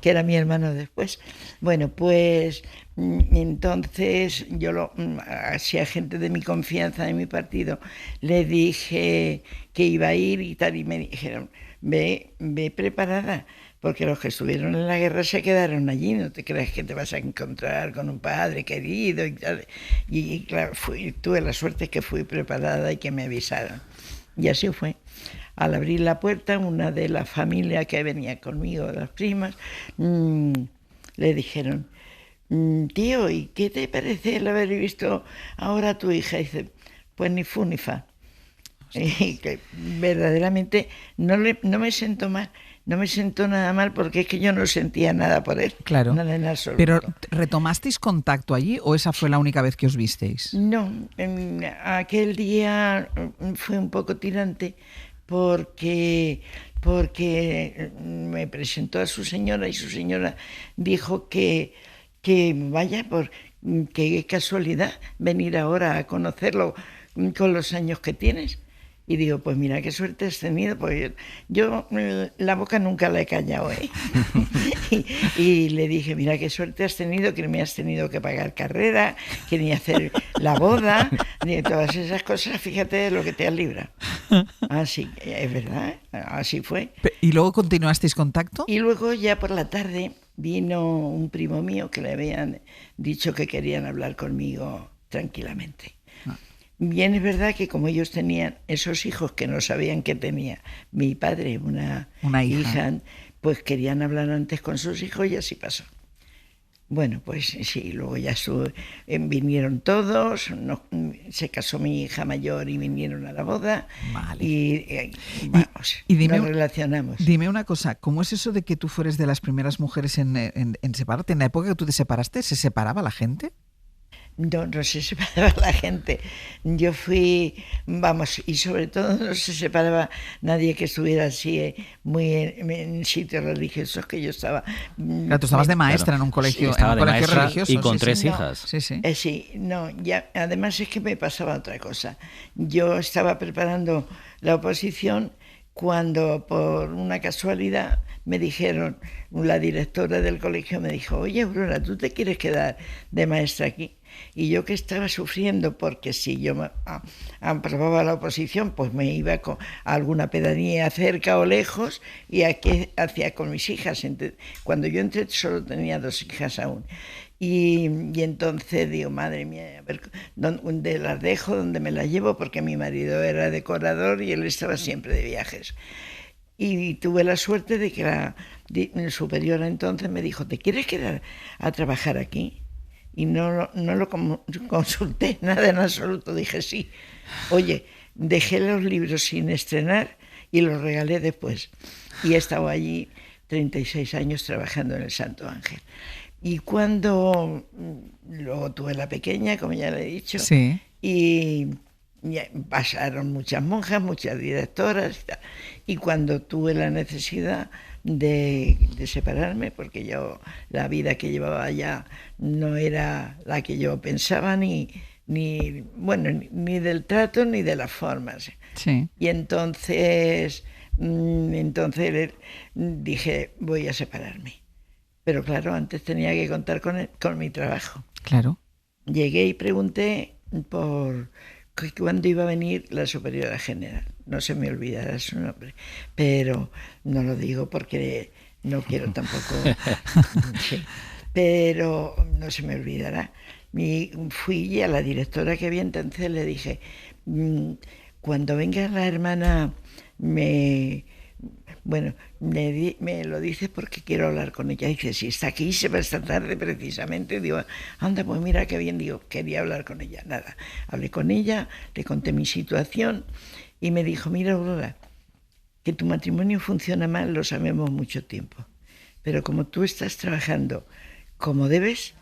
era mi hermano después. Bueno, pues entonces yo hacia gente de mi confianza, de mi partido, le dije que iba a ir y tal, y me dijeron: ve preparada, porque los que estuvieron en la guerra se quedaron allí, no te creas que te vas a encontrar con un padre querido y tal. Y claro, tuve la suerte que fui preparada y que me avisaron. Y así fue. Al abrir la puerta, una de la familia que venía conmigo, de las primas, le dijeron: tío, ¿y qué te parece el haber visto ahora a tu hija? Y dice: pues ni fu ni fa. Y que verdaderamente no me sentó mal. No me sentó nada mal, porque es que yo no sentía nada por él. Claro. Nada en absoluto. ¿Pero retomasteis contacto allí o esa fue la única vez que os visteis? No, aquel día fue un poco tirante porque me presentó a su señora y su señora dijo que vaya, qué casualidad venir ahora a conocerlo con los años que tienes. Y digo: pues mira, qué suerte has tenido, pues yo la boca nunca la he callado, ¿eh? y le dije: mira, qué suerte has tenido, que me has tenido que pagar carrera, que ni hacer la boda, ni todas esas cosas, fíjate de lo que te has librado. Así, es verdad, así fue. ¿Y luego continuasteis contacto? Y luego, ya por la tarde, vino un primo mío que le habían dicho que querían hablar conmigo tranquilamente. Bien, es verdad que como ellos tenían esos hijos que no sabían que tenía mi padre, una hija, pues querían hablar antes con sus hijos y así pasó. Bueno, pues sí, luego ya vinieron todos, se casó mi hija mayor y vinieron a la boda. Vale. Y vamos, nos relacionamos. Dime una cosa, ¿cómo es eso de que tú fueres de las primeras mujeres en separarte? En la época que tú te separaste, ¿se separaba la gente? No se separaba la gente. Yo fui, vamos, y sobre todo no se separaba nadie que estuviera así muy en sitios religiosos, que yo estaba. Claro, tú estabas de maestra, claro, en un colegio, sí, religioso. Y con 3 hijas. Ya, además es que me pasaba otra cosa. Yo estaba preparando la oposición cuando por una casualidad me dijeron, la directora del colegio me dijo, oye, Aurora, ¿tú te quieres quedar de maestra aquí? Y yo que estaba sufriendo porque si yo aprobaba la oposición, pues me iba a alguna pedanía cerca o lejos, y aquí hacía con mis hijas. Cuando yo entré solo tenía 2 hijas aún. Y entonces digo, madre mía, a ver, ¿dónde las dejo? ¿Dónde me las llevo? Porque mi marido era decorador y él estaba siempre de viajes. Y tuve la suerte de que la superiora entonces me dijo, ¿te quieres quedar a trabajar aquí? Y no lo consulté nada en absoluto, dije sí. Oye, dejé los libros sin estrenar y los regalé después. Y he estado allí 36 años trabajando en el Santo Ángel. Y cuando luego tuve la pequeña, como ya le he dicho, sí. y pasaron muchas monjas, muchas directoras y tal. Y cuando tuve la necesidad de separarme, porque yo la vida que llevaba allá no era la que yo pensaba, ni del trato ni de las formas. Sí. Y entonces dije, voy a separarme. Pero claro, antes tenía que contar con mi trabajo. Claro. Llegué y pregunté por cuándo iba a venir la superiora general. No se me olvidará su nombre, pero no lo digo porque no quiero tampoco... Sí, pero no se me olvidará. Fui a la directora que había entonces, le dije, cuando venga la hermana me lo dices porque quiero hablar con ella. Dice, si está aquí, se va esta tarde precisamente. Digo, anda, pues mira qué bien. Digo, quería hablar con ella. Nada, hablé con ella, le conté mi situación y me dijo, mira, Aurora, que tu matrimonio funciona mal, lo sabemos mucho tiempo. Pero como tú estás trabajando como debes,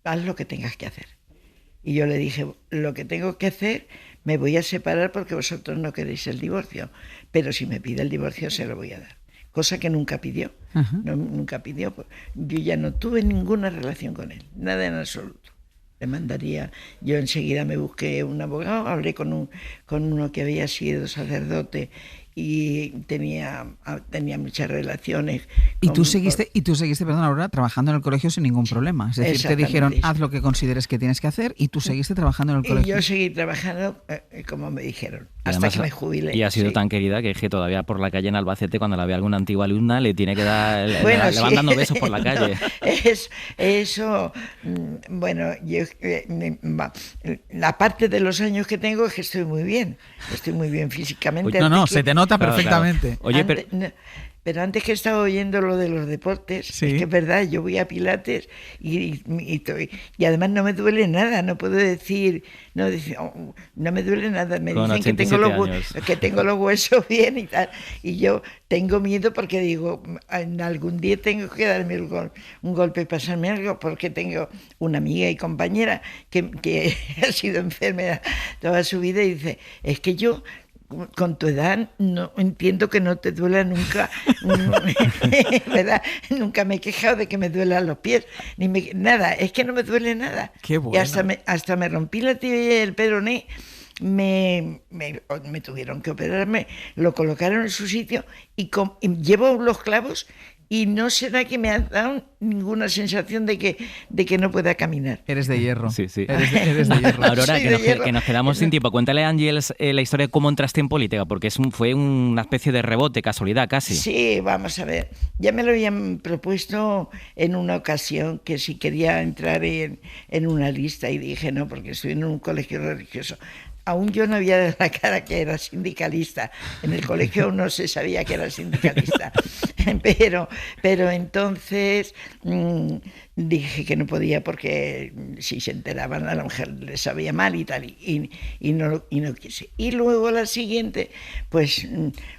haz lo que tengas que hacer. Y yo le dije, lo que tengo que hacer, me voy a separar porque vosotros no queréis el divorcio, pero si me pide el divorcio se lo voy a dar. Cosa que nunca pidió. Nunca pidió. Yo ya no tuve ninguna relación con él, nada en absoluto. Le mandaría, yo enseguida me busqué un abogado, hablé con uno que había sido sacerdote y tenía muchas relaciones. Y tú seguiste, perdón, Aurora, trabajando en el colegio sin ningún problema. Es decir, te dijeron, haz lo que consideres que tienes que hacer, y tú seguiste trabajando en el colegio. Y yo seguí trabajando como me dijeron, hasta además, que me jubilé. Y ha sido tan querida que es que todavía por la calle en Albacete, cuando la ve alguna antigua alumna, le tiene que dar, bueno, le van dando besos por la calle. Eso, bueno, yo, la parte de los años que tengo es que estoy muy bien físicamente. No, se te nota perfectamente. Claro. Oye, pero antes que estaba oyendo lo de los deportes, sí. Es que es verdad, yo voy a Pilates y además no me duele nada, no puedo decir, no me duele nada, me dicen que tengo los huesos bien y tal, y yo tengo miedo porque digo, en algún día tengo que darme un golpe y pasarme algo, porque tengo una amiga y compañera que ha sido enfermera toda su vida y dice, es que yo con tu edad no entiendo que no te duela nunca, ¿verdad? Nunca me he quejado de que me duelan los pies, nada, es que no me duele nada. Qué bueno. Y hasta me rompí la tibia y el peroné, me tuvieron que operarme, lo colocaron en su sitio y llevo los clavos y no será que me ha dado ninguna sensación de que no pueda caminar. Eres de hierro. Sí. Eres de hierro. Aurora, que nos quedamos sin tiempo. Cuéntale a Ángeles la historia de cómo entraste en política, porque fue una especie de rebote, casualidad casi. Sí, vamos a ver. Ya me lo habían propuesto en una ocasión, que si quería entrar en una lista, y dije no, porque estoy en un colegio religioso. Aún yo no había dado la cara que era sindicalista. En el colegio no se sabía que era sindicalista. Pero entonces dije que no podía porque si se enteraban a la mujer le sabía mal y tal, y no quise. Y luego la siguiente, pues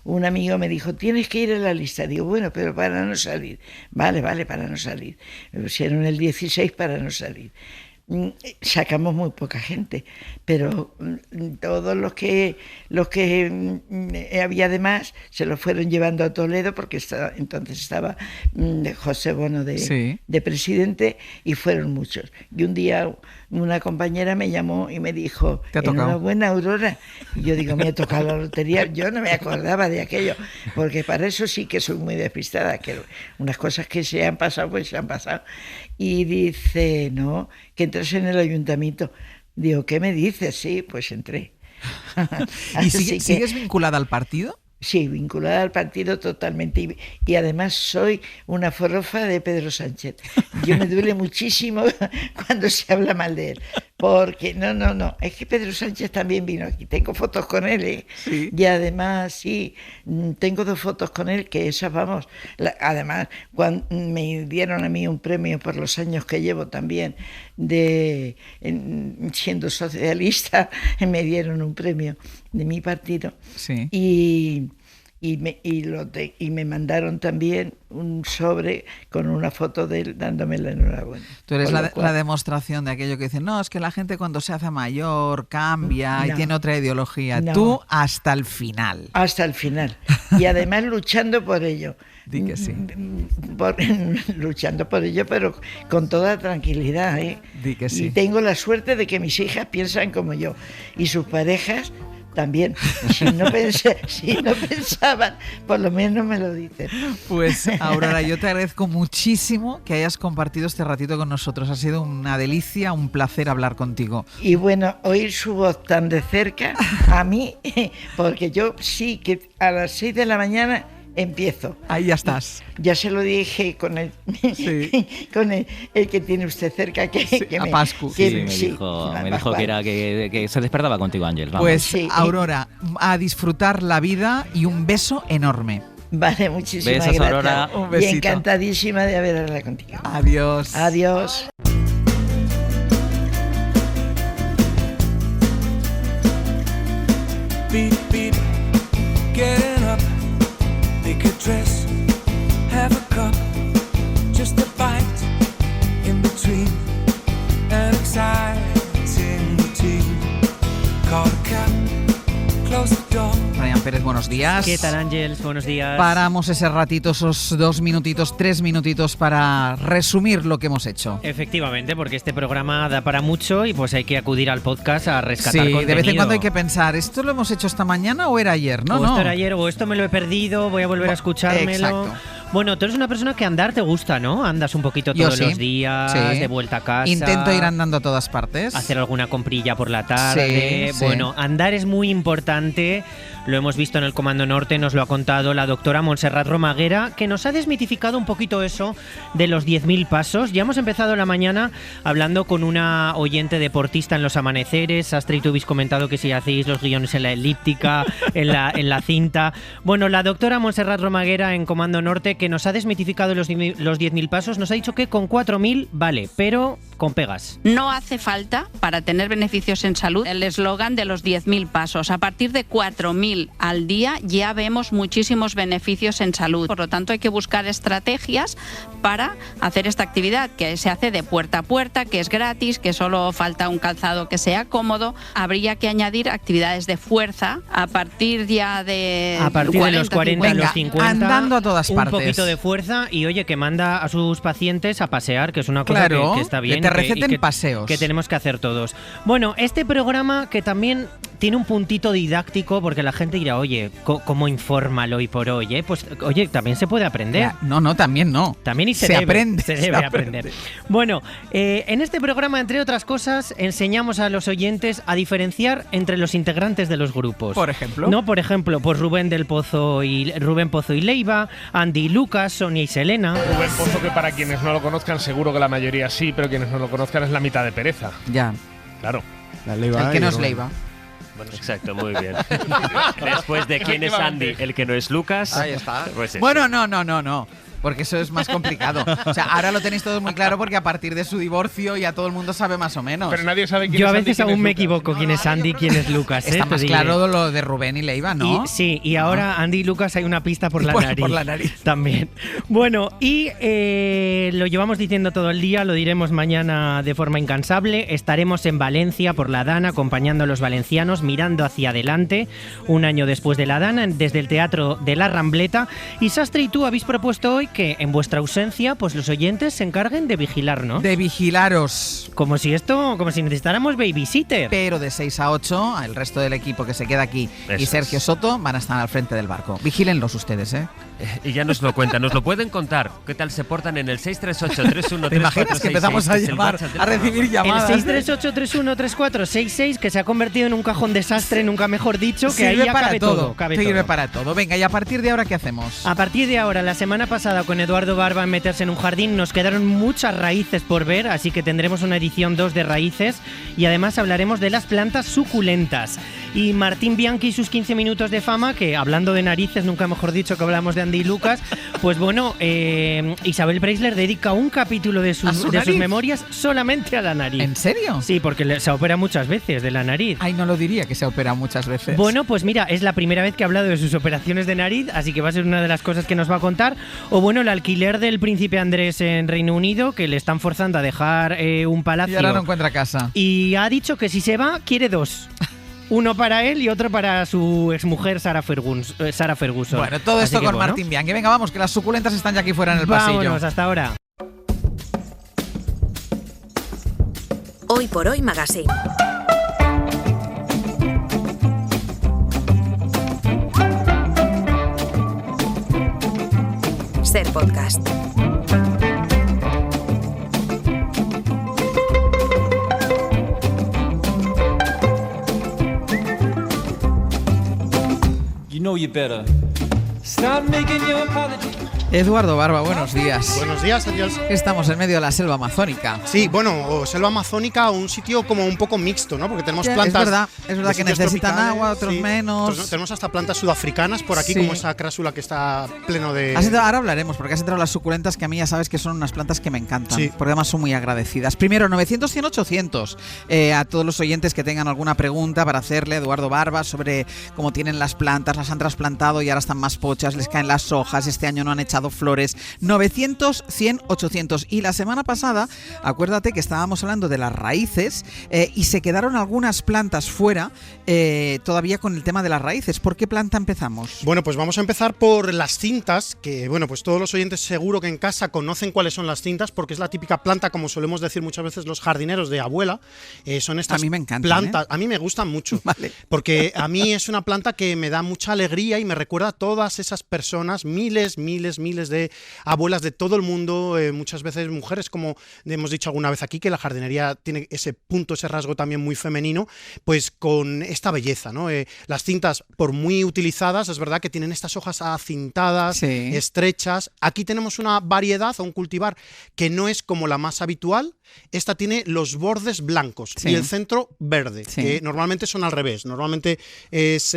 un amigo me dijo, tienes que ir a la lista. Digo, bueno, pero para no salir. Vale, para no salir. Me pusieron el 16 para no salir. sacamos muy poca gente, pero todos los que había de más se los fueron llevando a Toledo, porque entonces estaba José Bono de presidente, y fueron muchos. Y un día una compañera me llamó y me dijo: enhorabuena, Aurora. Y yo digo: me ha tocado la lotería. Yo no me acordaba de aquello, porque para eso sí que soy muy despistada, que unas cosas que se han pasado, pues se han pasado. Y dice: no, que entras en el ayuntamiento. Digo: ¿qué me dices? Sí, pues entré. ¿Y sigues vinculada al partido? Sí, vinculada al partido totalmente. Y además soy una forrofa de Pedro Sánchez. Yo me duele muchísimo cuando se habla mal de él. Porque no. Es que Pedro Sánchez también vino aquí. Tengo fotos con él, ¿eh? Sí. Y además, sí, tengo 2 fotos con él, que esas, vamos. Además, cuando me dieron a mí un premio por los años que llevo también siendo socialista, me dieron un premio de mi partido. Sí. Y me mandaron también un sobre con una foto de él dándome la enhorabuena. Tú eres la demostración de aquello que dicen: no, es que la gente cuando se hace mayor cambia y tiene otra ideología. No. Tú hasta el final. Hasta el final. Y además luchando por ello. Di que sí. Luchando por ello, pero con toda tranquilidad, ¿eh? Di que sí. Y tengo la suerte de que mis hijas piensan como yo. Y sus parejas también. Si no pensaban, por lo menos me lo dicen. Pues, Aurora, yo te agradezco muchísimo que hayas compartido este ratito con nosotros. Ha sido una delicia, un placer hablar contigo. Y bueno, oír su voz tan de cerca, a mí, porque yo sí que a las 6 de la mañana empiezo. Ahí ya estás. Ya se lo dije con el que tiene usted cerca, a Pascu. Me dijo que se despertaba contigo, Ángel. Vamos. Pues sí, Aurora, a disfrutar la vida y un beso enorme. Vale, muchísimas Besos, gracias. Aurora. Un besito. Y encantadísima de haber hablado contigo. Adiós. Adiós. Beep, beep, getting up. Make a dress, have a cup, just a bite in between, an exciting routine. Call a cab, close the door. Ryan Pérez, buenos días. ¿Qué tal, Ángel? Buenos días. Paramos ese ratito, esos 2 minutitos, 3 minutitos para resumir lo que hemos hecho. Efectivamente, porque este programa da para mucho y pues hay que acudir al podcast a rescatar contenido. Sí, de vez en cuando hay que pensar, ¿esto lo hemos hecho esta mañana o era ayer? No, esto era ayer, o esto me lo he perdido, voy a volver a escuchármelo. Exacto. Bueno, tú eres una persona que andar te gusta, ¿no? Andas un poquito todos los días, de vuelta a casa. Intento ir andando a todas partes. Hacer alguna comprilla por la tarde. Sí. Bueno, andar es muy importante. Lo hemos visto en el Comando Norte, nos lo ha contado la doctora Montserrat Romaguera, que nos ha desmitificado un poquito eso de los 10.000 pasos. Ya hemos empezado la mañana hablando con una oyente deportista en los amaneceres. Astra y tú habéis comentado que si hacéis los guiones en la elíptica, en la cinta. Bueno, la doctora Montserrat Romaguera en Comando Norte, que nos ha desmitificado los 10.000 pasos, nos ha dicho que con 4.000 vale, pero con pegas. No hace falta, para tener beneficios en salud, el eslogan de los 10.000 pasos. A partir de 4.000 al día ya vemos muchísimos beneficios en salud. Por lo tanto, hay que buscar estrategias para hacer esta actividad, que se hace de puerta a puerta, que es gratis, que solo falta un calzado que sea cómodo. Habría que añadir actividades de fuerza a partir ya de... A partir 40, de los 40, 50, los 50, andando a todas partes. Un poquito de fuerza y, oye, que manda a sus pacientes a pasear, que es una cosa que está bien. Que te receten paseos. Que tenemos que hacer todos. Bueno, este programa que también tiene un puntito didáctico, porque la gente dirá, oye, ¿cómo informa el hoy por hoy? Pues, oye, también se puede aprender. No, también no. También se debe aprender. Bueno, en este programa, entre otras cosas, enseñamos a los oyentes a diferenciar entre los integrantes de los grupos. Por ejemplo. No, por ejemplo, pues Rubén Pozo y Leiva, Andy y Lucas, Sonia y Selena. Rubén Pozo, que para quienes no lo conozcan, seguro que la mayoría sí, pero quienes no lo conozcan es la mitad de pereza. Ya. Claro. La Leiva, el que no es Leiva. Bueno, exacto, muy bien. Después de quién es Andy, el que no es Lucas. Ahí está. Pues bueno, no. porque eso es más complicado. O sea, ahora lo tenéis todos muy claro porque a partir de su divorcio ya todo el mundo sabe más o menos. Pero nadie sabe quién Yo es a Andy, veces quién aún es me Lucas. equivoco quién es Andy y quién es Lucas. Está Te más diré. claro lo de Rubén y Leiva, ¿no? Y ahora Andy y Lucas hay una pista por la nariz. Por la nariz. También. Bueno, y lo llevamos diciendo todo el día, lo diremos mañana de forma incansable. Estaremos en Valencia por la Dana, acompañando a los valencianos, mirando hacia adelante, un año después de la Dana, desde el Teatro de la Rambleta. Y Sastre y tú habéis propuesto hoy que en vuestra ausencia, pues los oyentes se encarguen de vigilarnos. De vigilaros. Como si necesitáramos babysitter. Pero de 6 a 8, el resto del equipo que se queda aquí y Eso Sergio es. Soto van a estar al frente del barco. Vigílenlos ustedes, ¿eh? Y ya nos lo cuentan, nos lo pueden contar. ¿Qué tal se portan en el 638-313466? ¿Te imaginas que empezamos a que es el llamar, WhatsApp del a recibir programa? llamadas? El 638-313466, que se ha convertido en un cajón desastre, nunca mejor dicho, que ahí Sirve ya para cabe todo. cabe Sirve todo. para todo. Venga, ¿y a partir de ahora qué hacemos? A partir de ahora, la semana pasada con Eduardo Barba en Meterse en un Jardín, nos quedaron muchas raíces por ver, así que tendremos una edición 2 de raíces y además hablaremos de las plantas suculentas. Y Martín Bianchi y sus 15 minutos de fama, que hablando de narices, nunca mejor dicho que hablamos de Andy y Lucas, pues bueno, Isabel Preisler dedica un capítulo de sus memorias solamente a la nariz. ¿En serio? Sí, porque se opera muchas veces de la nariz. Ay, no lo diría que se opera muchas veces. Bueno, pues mira, es la primera vez que ha hablado de sus operaciones de nariz, así que va a ser una de las cosas que nos va a contar. O bueno, el alquiler del príncipe Andrés en Reino Unido, que le están forzando a dejar un palacio. Y ahora no encuentra casa. Y ha dicho que si se va, quiere 2. Uno para él y otro para su exmujer Sarah Ferguson. Bueno, todo Así esto que con bueno. Martín Bianchi. Venga, vamos, que las suculentas están ya aquí fuera en el Vámonos, pasillo. hasta ahora. Hoy por Hoy Magazine. Ser podcast. You know you better start making your apology. Eduardo Barba, buenos días. Buenos días, adiós. Estamos en medio de la selva amazónica. Sí, bueno, o selva amazónica, un sitio como un poco mixto, ¿no? Porque tenemos plantas. Es verdad de que sitios necesitan tropicales, agua, otros sí. menos. Entonces, tenemos hasta plantas sudafricanas por aquí, Sí. como esa crásula que está pleno de. Ahora hablaremos, porque has entrado las suculentas que a mí ya sabes que son unas plantas que me encantan, Sí. porque además son muy agradecidas. Primero, 900, 100, 800. A todos los oyentes que tengan alguna pregunta para hacerle a Eduardo Barba sobre cómo tienen las plantas, las han trasplantado y ahora están más pochas, les caen las hojas, este año no han echado flores. 900, 100, 800. Y la semana pasada, acuérdate que estábamos hablando de las raíces y se quedaron algunas plantas fuera todavía con el tema de las raíces. ¿Por qué planta empezamos? Bueno, pues vamos a empezar por las cintas, que bueno, pues todos los oyentes seguro que en casa conocen cuáles son las cintas, porque es la típica planta, como solemos decir muchas veces los jardineros de abuela. Son estas A mí me encantan, plantas, a mí me gustan mucho, Vale. porque a mí es una planta que me da mucha alegría y me recuerda a todas esas personas, miles de abuelas de todo el mundo, muchas veces mujeres, como hemos dicho alguna vez aquí, que la jardinería tiene ese punto, ese rasgo también muy femenino, pues con esta belleza, ¿no? Las cintas, por muy utilizadas, es verdad que tienen estas hojas acintadas, Sí. estrechas. Aquí tenemos una variedad o un cultivar que no es como la más habitual. Esta tiene los bordes blancos Sí. y el centro verde, Sí. que normalmente son al revés, normalmente es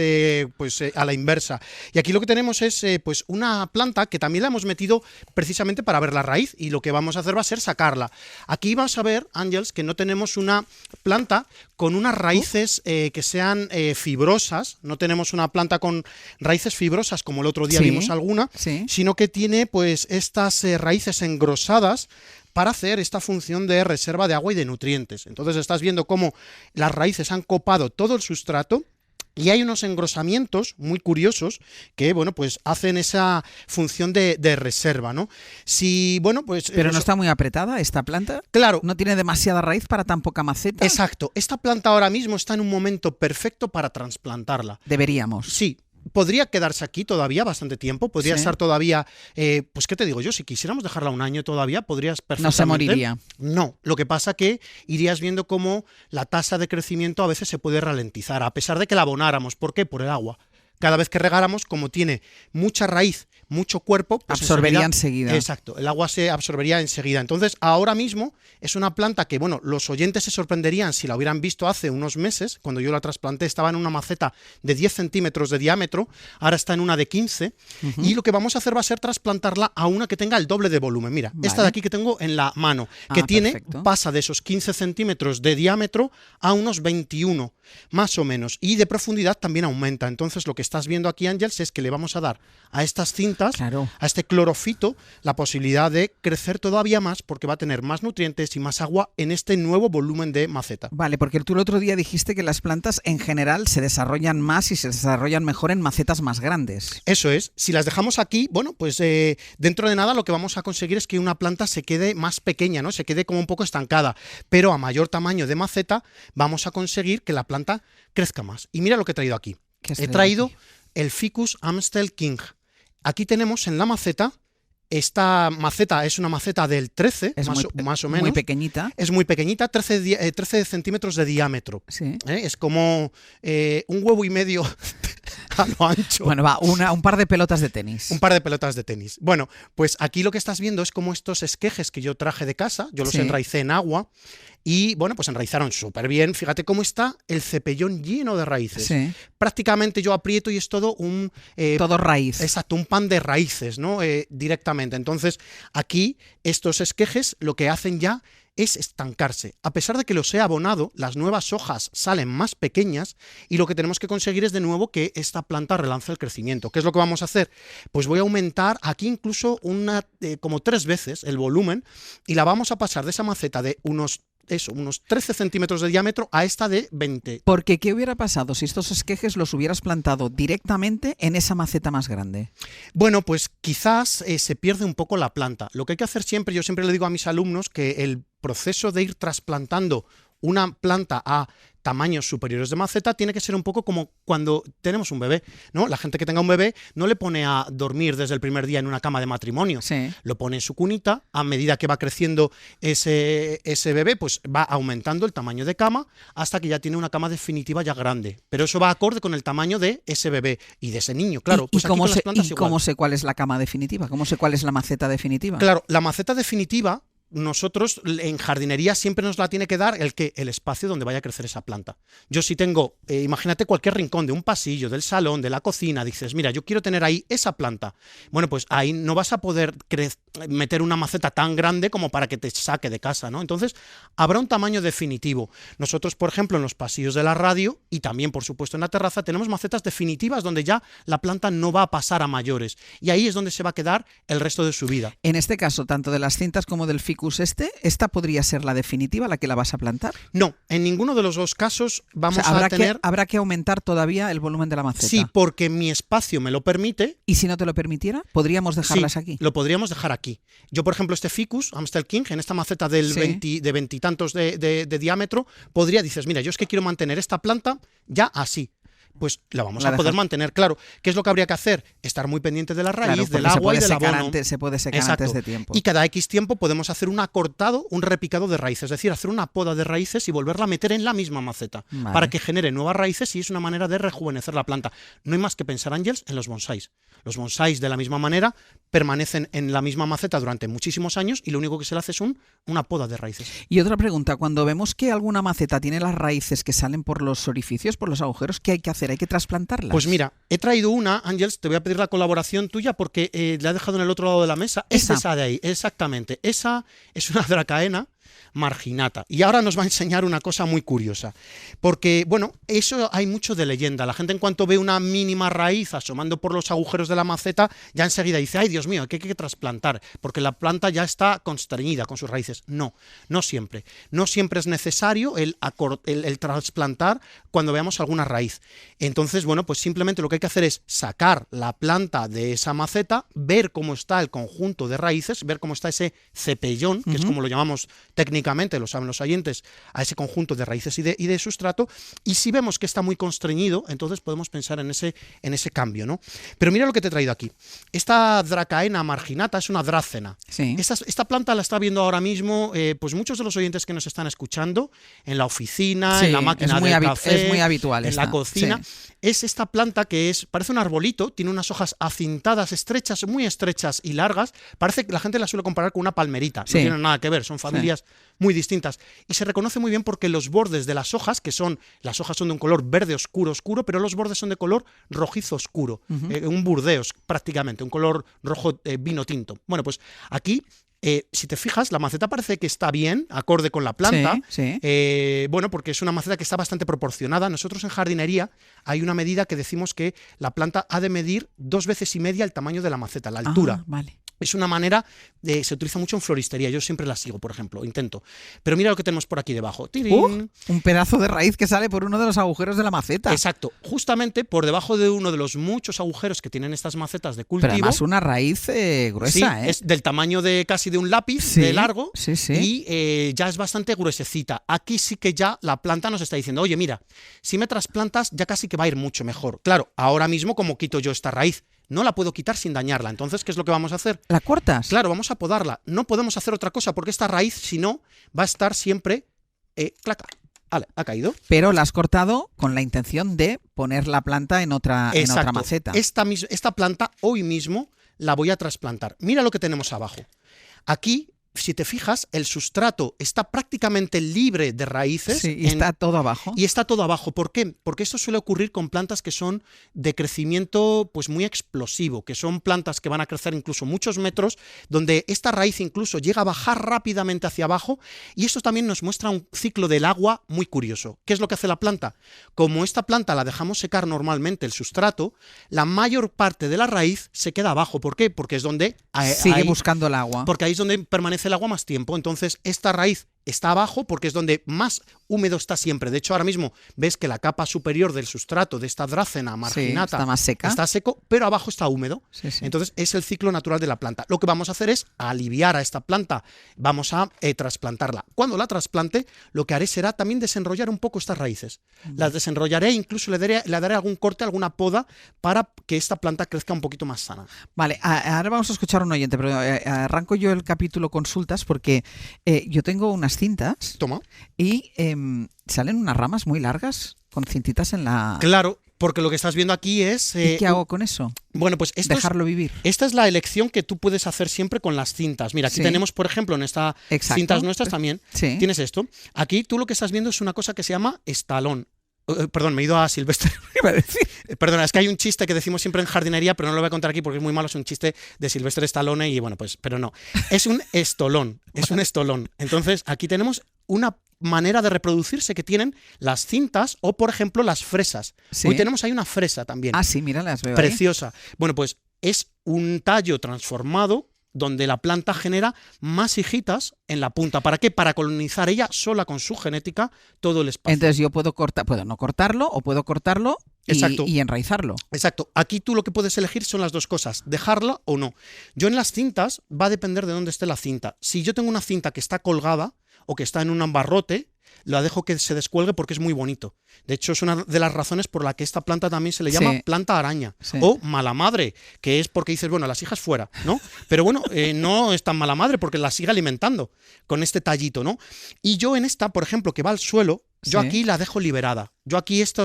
a la inversa. Y aquí lo que tenemos es pues una planta que también la hemos metido precisamente para ver la raíz, y lo que vamos a hacer va a ser sacarla. Aquí vas a ver, Ángels, que no tenemos una planta con unas raíces que sean fibrosas, no tenemos una planta con raíces fibrosas como el otro día Sí. vimos alguna, Sí. sino que tiene pues estas raíces engrosadas para hacer esta función de reserva de agua y de nutrientes. Entonces estás viendo cómo las raíces han copado todo el sustrato y hay unos engrosamientos muy curiosos que, bueno, pues hacen esa función de reserva, ¿no? Si, bueno, pues... Pero no está muy apretada esta planta. Claro. No tiene demasiada raíz para tan poca maceta. Exacto. Esta planta ahora mismo está en un momento perfecto para trasplantarla. Deberíamos. Sí. Podría quedarse aquí todavía bastante tiempo, podría Sí. estar todavía, pues qué te digo yo, si quisiéramos dejarla un año todavía, podrías perfectamente... No se moriría. No, lo que pasa que irías viendo cómo la tasa de crecimiento a veces se puede ralentizar, a pesar de que la abonáramos. ¿Por qué? Por el agua. cada vez que regáramos, como tiene mucha raíz, mucho cuerpo, pues absorbería enseguida. Exacto, el agua se absorbería enseguida. Entonces, ahora mismo es una planta que, bueno, los oyentes se sorprenderían si la hubieran visto hace unos meses. Cuando yo la trasplanté estaba en una maceta de 10 centímetros de diámetro, ahora está en una de 15, y lo que vamos a hacer va a ser trasplantarla a una que tenga el doble de volumen. Mira, esta de aquí que tengo en la mano, que pasa de esos 15 centímetros de diámetro a unos 21, más o menos, y de profundidad también aumenta. Entonces, lo que estás viendo aquí, Ángels, es que le vamos a dar a estas cintas, a este clorofito, la posibilidad de crecer todavía más, porque va a tener más nutrientes y más agua en este nuevo volumen de maceta. Vale, porque tú el otro día dijiste que las plantas en general se desarrollan más y se desarrollan mejor en macetas más grandes. Eso es. Si las dejamos aquí, bueno, pues dentro de nada lo que vamos a conseguir es que una planta se quede más pequeña, ¿no? Se quede como un poco estancada, pero a mayor tamaño de maceta vamos a conseguir que la planta crezca más. Y mira lo que he traído aquí. He traído el Ficus Amstel King. Aquí tenemos en la maceta, esta maceta es una maceta del 13, más o menos. Muy pequeñita. Es muy pequeñita, 13 centímetros de diámetro. Sí. Es como un huevo y medio a lo ancho. Bueno, va, un par de pelotas de tenis. Un par de pelotas de tenis. Bueno, pues aquí lo que estás viendo es como estos esquejes que yo traje de casa, yo los enraicé en agua. Y bueno, pues enraizaron súper bien. Fíjate cómo está el cepellón lleno de raíces. Sí. Prácticamente yo aprieto y es todo un... todo raíz. Exacto, un pan de raíces, ¿no? Directamente. Entonces, aquí estos esquejes lo que hacen ya es estancarse. A pesar de que los he abonado, las nuevas hojas salen más pequeñas y lo que tenemos que conseguir es de nuevo que esta planta relance el crecimiento. ¿Qué es lo que vamos a hacer? Pues voy a aumentar aquí incluso como 3 veces el volumen y la vamos a pasar de esa maceta de unos 13 centímetros de diámetro a esta de 20. Porque, ¿qué hubiera pasado si estos esquejes los hubieras plantado directamente en esa maceta más grande? Bueno, pues quizás se pierde un poco la planta. Lo que hay que hacer siempre, yo siempre le digo a mis alumnos que el proceso de ir trasplantando una planta a tamaños superiores de maceta tiene que ser un poco como cuando tenemos un bebé, ¿no? La gente que tenga un bebé no le pone a dormir desde el primer día en una cama de matrimonio, lo pone en su cunita, a medida que va creciendo ese bebé, pues va aumentando el tamaño de cama hasta que ya tiene una cama definitiva ya grande, pero eso va acorde con el tamaño de ese bebé y de ese niño, claro. ¿Y cómo sé cuál es la cama definitiva? ¿Cómo sé cuál es la maceta definitiva? Claro, la maceta definitiva nosotros en jardinería siempre nos la tiene que dar el espacio donde vaya a crecer esa planta. Yo si tengo, imagínate cualquier rincón de un pasillo, del salón, de la cocina, dices, mira, yo quiero tener ahí esa planta. Bueno, pues ahí no vas a poder meter una maceta tan grande como para que te saque de casa, ¿no? Entonces, habrá un tamaño definitivo. Nosotros, por ejemplo, en los pasillos de la radio y también, por supuesto, en la terraza, tenemos macetas definitivas donde ya la planta no va a pasar a mayores. Y ahí es donde se va a quedar el resto de su vida. En este caso, tanto de las cintas como del ficus ¿esta podría ser la definitiva, la que la vas a plantar? No, en ninguno de los dos casos vamos a tener... ¿Habrá que aumentar todavía el volumen de la maceta? Sí, porque mi espacio me lo permite. ¿Y si no te lo permitiera? ¿Podríamos dejarlas aquí? Lo podríamos dejar aquí. Yo, por ejemplo, este Ficus Amstel King, en esta maceta de 20 y tantos de diámetro, dices, mira, yo es que quiero mantener esta planta ya así. Pues la vamos a poder mantener, claro. ¿Qué es lo que habría que hacer? Estar muy pendiente de la raíz, del agua y del abono. Se puede secar antes de tiempo. Y cada X tiempo podemos hacer un acortado, un repicado de raíces, es decir, hacer una poda de raíces y volverla a meter en la misma maceta para que genere nuevas raíces y es una manera de rejuvenecer la planta. No hay más que pensar, Ángels, en los bonsáis. Los bonsáis, de la misma manera, permanecen en la misma maceta durante muchísimos años y lo único que se le hace es una poda de raíces. Y otra pregunta, cuando vemos que alguna maceta tiene las raíces que salen por los orificios, por los agujeros, ¿qué hay que hacer? ¿Hay que trasplantarlas? Pues mira, he traído una, Ángels, te voy a pedir la colaboración tuya porque la he dejado en el otro lado de la mesa. Es esa de ahí, exactamente. Esa es una dracaena marginata. Y ahora nos va a enseñar una cosa muy curiosa. Porque, bueno, eso hay mucho de leyenda. La gente en cuanto ve una mínima raíz asomando por los agujeros de la maceta, ya enseguida dice, ay, Dios mío, que hay que trasplantar, porque la planta ya está constreñida con sus raíces. No, no siempre. No siempre es necesario el trasplantar cuando veamos alguna raíz. Entonces, bueno, pues simplemente lo que hay que hacer es sacar la planta de esa maceta, ver cómo está el conjunto de raíces, ver cómo está ese cepellón, que es como lo llamamos técnicamente lógicamente, lo saben los oyentes, a ese conjunto de raíces y de sustrato, y si vemos que está muy constreñido, entonces podemos pensar en ese cambio, ¿no? Pero mira lo que te he traído aquí. Esta Dracaena marginata es una drácena. Sí. Esta planta la está viendo ahora mismo pues muchos de los oyentes que nos están escuchando en la oficina, Sí, en la máquina del café, es muy habitual en esta, la cocina. sí. Es esta planta que parece un arbolito, tiene unas hojas acintadas, estrechas, muy estrechas y largas. Parece que la gente la suele comparar con una palmerita. Sí. No tienen nada que ver, son familias muy distintas. Y se reconoce muy bien porque los bordes de las hojas, las hojas son de un color verde oscuro, pero los bordes son de color rojizo oscuro. Un burdeos prácticamente, un color rojo vino tinto. Bueno, pues aquí, si te fijas, la maceta parece que está bien, acorde con la planta. Sí. Bueno, porque es una maceta que está bastante proporcionada. Nosotros en jardinería hay una medida que decimos que la planta ha de medir 2,5 veces el tamaño de la maceta, la altura. Vale. Es una manera, se utiliza mucho en floristería, yo siempre la sigo, por ejemplo, intento. Pero mira lo que tenemos por aquí debajo. Un pedazo de raíz que sale por uno de los agujeros de la maceta. Exacto, justamente por debajo de uno de los muchos agujeros que tienen estas macetas de cultivo. Pero además una raíz gruesa, sí, es del tamaño de casi de un lápiz de largo y ya es bastante gruesecita. Aquí sí que ya la planta nos está diciendo, oye, mira, si me trasplantas ya casi que va a ir mucho mejor. Claro, ahora mismo como quito yo esta raíz, no la puedo quitar sin dañarla. Entonces, ¿qué es lo que vamos a hacer? ¿La cortas? Claro, vamos a podarla. No podemos hacer otra cosa porque esta raíz, si no, va a estar siempre... claca. Vale, ha caído. Pero la has cortado con la intención de poner la planta en otra maceta. Esta planta hoy mismo la voy a trasplantar. Mira lo que tenemos abajo. Aquí, si te fijas, el sustrato está prácticamente libre de raíces. Sí, y está todo abajo. Y está todo abajo. ¿Por qué? Porque esto suele ocurrir con plantas que son de crecimiento pues muy explosivo, que son plantas que van a crecer incluso muchos metros, donde esta raíz incluso llega a bajar rápidamente hacia abajo, y esto también nos muestra un ciclo del agua muy curioso. ¿Qué es lo que hace la planta? Como esta planta la dejamos secar normalmente el sustrato, la mayor parte de la raíz se queda abajo. ¿Por qué? Porque es donde... sigue buscando el agua. Porque ahí es donde permanece el agua más tiempo. Entonces esta raíz está abajo porque es donde más húmedo está siempre. De hecho, ahora mismo ves que la capa superior del sustrato de esta Drácena marginata está más seca. Está seco, pero abajo está húmedo. Sí. Entonces es el ciclo natural de la planta. Lo que vamos a hacer es aliviar a esta planta. Vamos a trasplantarla. Cuando la trasplante, lo que haré será también desenrollar un poco estas raíces. Las desenrollaré, incluso le daré algún corte, alguna poda para que esta planta crezca un poquito más sana. Vale, ahora vamos a escuchar a un oyente, pero arranco yo el capítulo consultas porque yo tengo unas cintas. Toma. Y salen unas ramas muy largas con cintitas en la... Claro, porque lo que estás viendo aquí es... ¿Y qué hago con eso? Bueno, pues dejarlo vivir. Esta es la elección que tú puedes hacer siempre con las cintas. Mira, aquí tenemos, por ejemplo, en estas cintas nuestras también, tienes esto. Aquí tú lo que estás viendo es una cosa que se llama estalón. Perdón, me he ido a Silvestre. Perdona, es que hay un chiste que decimos siempre en jardinería, pero no lo voy a contar aquí porque es muy malo. Es un chiste de Silvestre Stallone y bueno, pues, pero no. Es un estolón, es un estolón. Entonces, aquí tenemos una manera de reproducirse que tienen las cintas o, por ejemplo, las fresas. Hoy tenemos ahí una fresa también. Ah, sí, mira, las veo preciosa. Bueno, pues es un tallo transformado donde la planta genera más hijitas en la punta. ¿Para qué? Para colonizar ella sola con su genética todo el espacio. Entonces yo puedo no cortarlo o puedo cortarlo y enraizarlo. Exacto. Aquí tú lo que puedes elegir son las dos cosas, dejarla o no. Yo en las cintas va a depender de dónde esté la cinta. Si yo tengo una cinta que está colgada o que está en un barrote, la dejo que se descuelgue porque es muy bonito. De hecho, es una de las razones por la que esta planta también se le llama planta araña o mala madre, que es porque dices, bueno, las hijas fuera, ¿no? Pero bueno, no es tan mala madre porque la sigue alimentando con este tallito, ¿no? Y yo en esta, por ejemplo, que va al suelo, yo aquí la dejo liberada. Yo aquí esta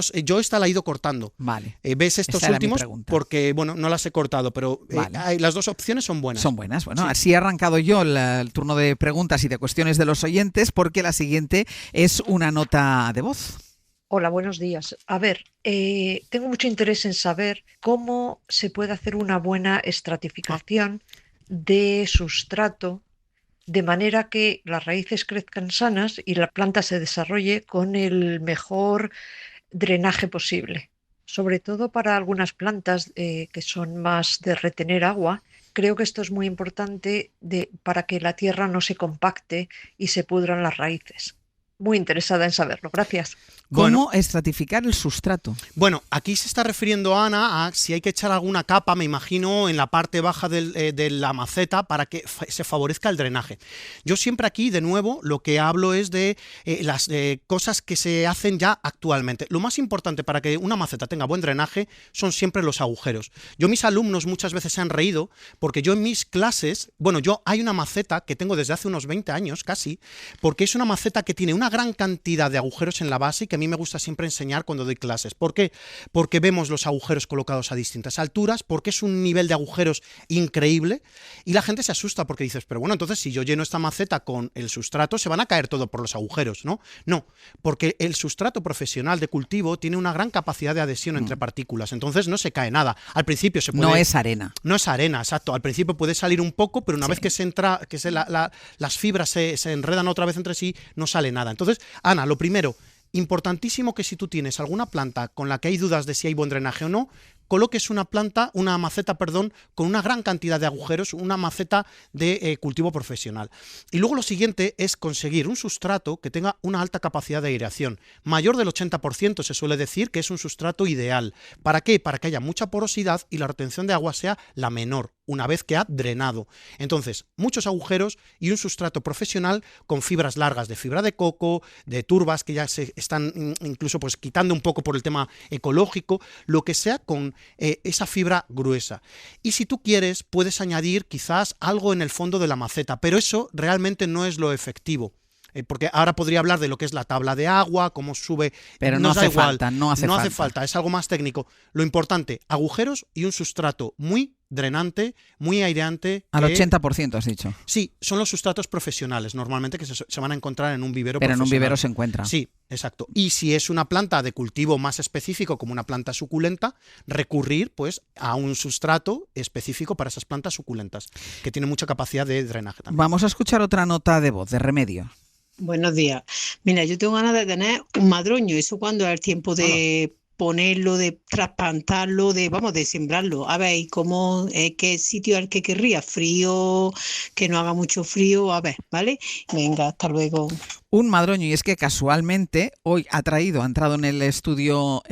la he ido cortando. Vale. ¿Ves estos últimos? Porque, bueno, no las he cortado, pero las dos opciones son buenas. Son buenas. Bueno, así he arrancado yo el turno de preguntas y de cuestiones de los oyentes, porque la siguiente es una nota de voz. Hola, buenos días. A ver, tengo mucho interés en saber cómo se puede hacer una buena estratificación de sustrato de manera que las raíces crezcan sanas y la planta se desarrolle con el mejor drenaje posible. Sobre todo para algunas plantas que son más de retener agua, creo que esto es muy importante para que la tierra no se compacte y se pudran las raíces. Muy interesada en saberlo. Gracias. ¿Cómo estratificar el sustrato? Bueno, aquí se está refiriendo Ana a si hay que echar alguna capa, me imagino, en la parte baja de la maceta para que se favorezca el drenaje. Yo siempre aquí, de nuevo, lo que hablo es de las cosas que se hacen ya actualmente. Lo más importante para que una maceta tenga buen drenaje son siempre los agujeros. Mis alumnos muchas veces se han reído porque yo en mis clases, hay una maceta que tengo desde hace unos 20 años casi, porque es una maceta que tiene una gran cantidad de agujeros en la base y que a mí me gusta siempre enseñar cuando doy clases. ¿Por qué? Porque vemos los agujeros colocados a distintas alturas, porque es un nivel de agujeros increíble y la gente se asusta porque dices, pero bueno, entonces si yo lleno esta maceta con el sustrato se van a caer todo por los agujeros, ¿no? No, porque el sustrato profesional de cultivo tiene una gran capacidad de adhesión entre partículas, entonces no se cae nada. Al principio se puede... No es arena. No es arena, exacto. Al principio puede salir un poco, pero una vez que se entra, las fibras se enredan otra vez entre sí, no sale nada. Entonces, Ana, lo primero, importantísimo que si tú tienes alguna planta con la que hay dudas de si hay buen drenaje o no, coloques una maceta, con una gran cantidad de agujeros, una maceta de cultivo profesional. Y luego lo siguiente es conseguir un sustrato que tenga una alta capacidad de aireación. Mayor del 80% se suele decir que es un sustrato ideal. ¿Para qué? Para que haya mucha porosidad y la retención de agua sea la menor, una vez que ha drenado. Entonces, muchos agujeros y un sustrato profesional con fibras largas de fibra de coco, de turbas que ya se están incluso pues quitando un poco por el tema ecológico, lo que sea con esa fibra gruesa. Y si tú quieres, puedes añadir quizás algo en el fondo de la maceta, pero eso realmente no es lo efectivo. Porque ahora podría hablar de lo que es la tabla de agua, cómo sube... Pero no hace falta, no hace falta, es algo más técnico. Lo importante, agujeros y un sustrato muy drenante, muy aireante. Al 80% has dicho. Sí, son los sustratos profesionales normalmente que se van a encontrar en un vivero Pero profesional. en un vivero se encuentra. Sí, exacto. Y si es una planta de cultivo más específico, como una planta suculenta, recurrir pues a un sustrato específico para esas plantas suculentas, que tiene mucha capacidad de drenaje también. Vamos a escuchar otra nota de voz, de Remedio. Buenos días. Mira, yo tengo ganas de tener un madroño. ¿Eso cuando es el tiempo de ponerlo, de trasplantarlo, de sembrarlo? A ver, ¿cómo, qué sitio al que querría? ¿Frío? ¿Que no haga mucho frío? A ver, ¿vale? Venga, hasta luego. Un madroño, y es que casualmente hoy ha entrado en el estudio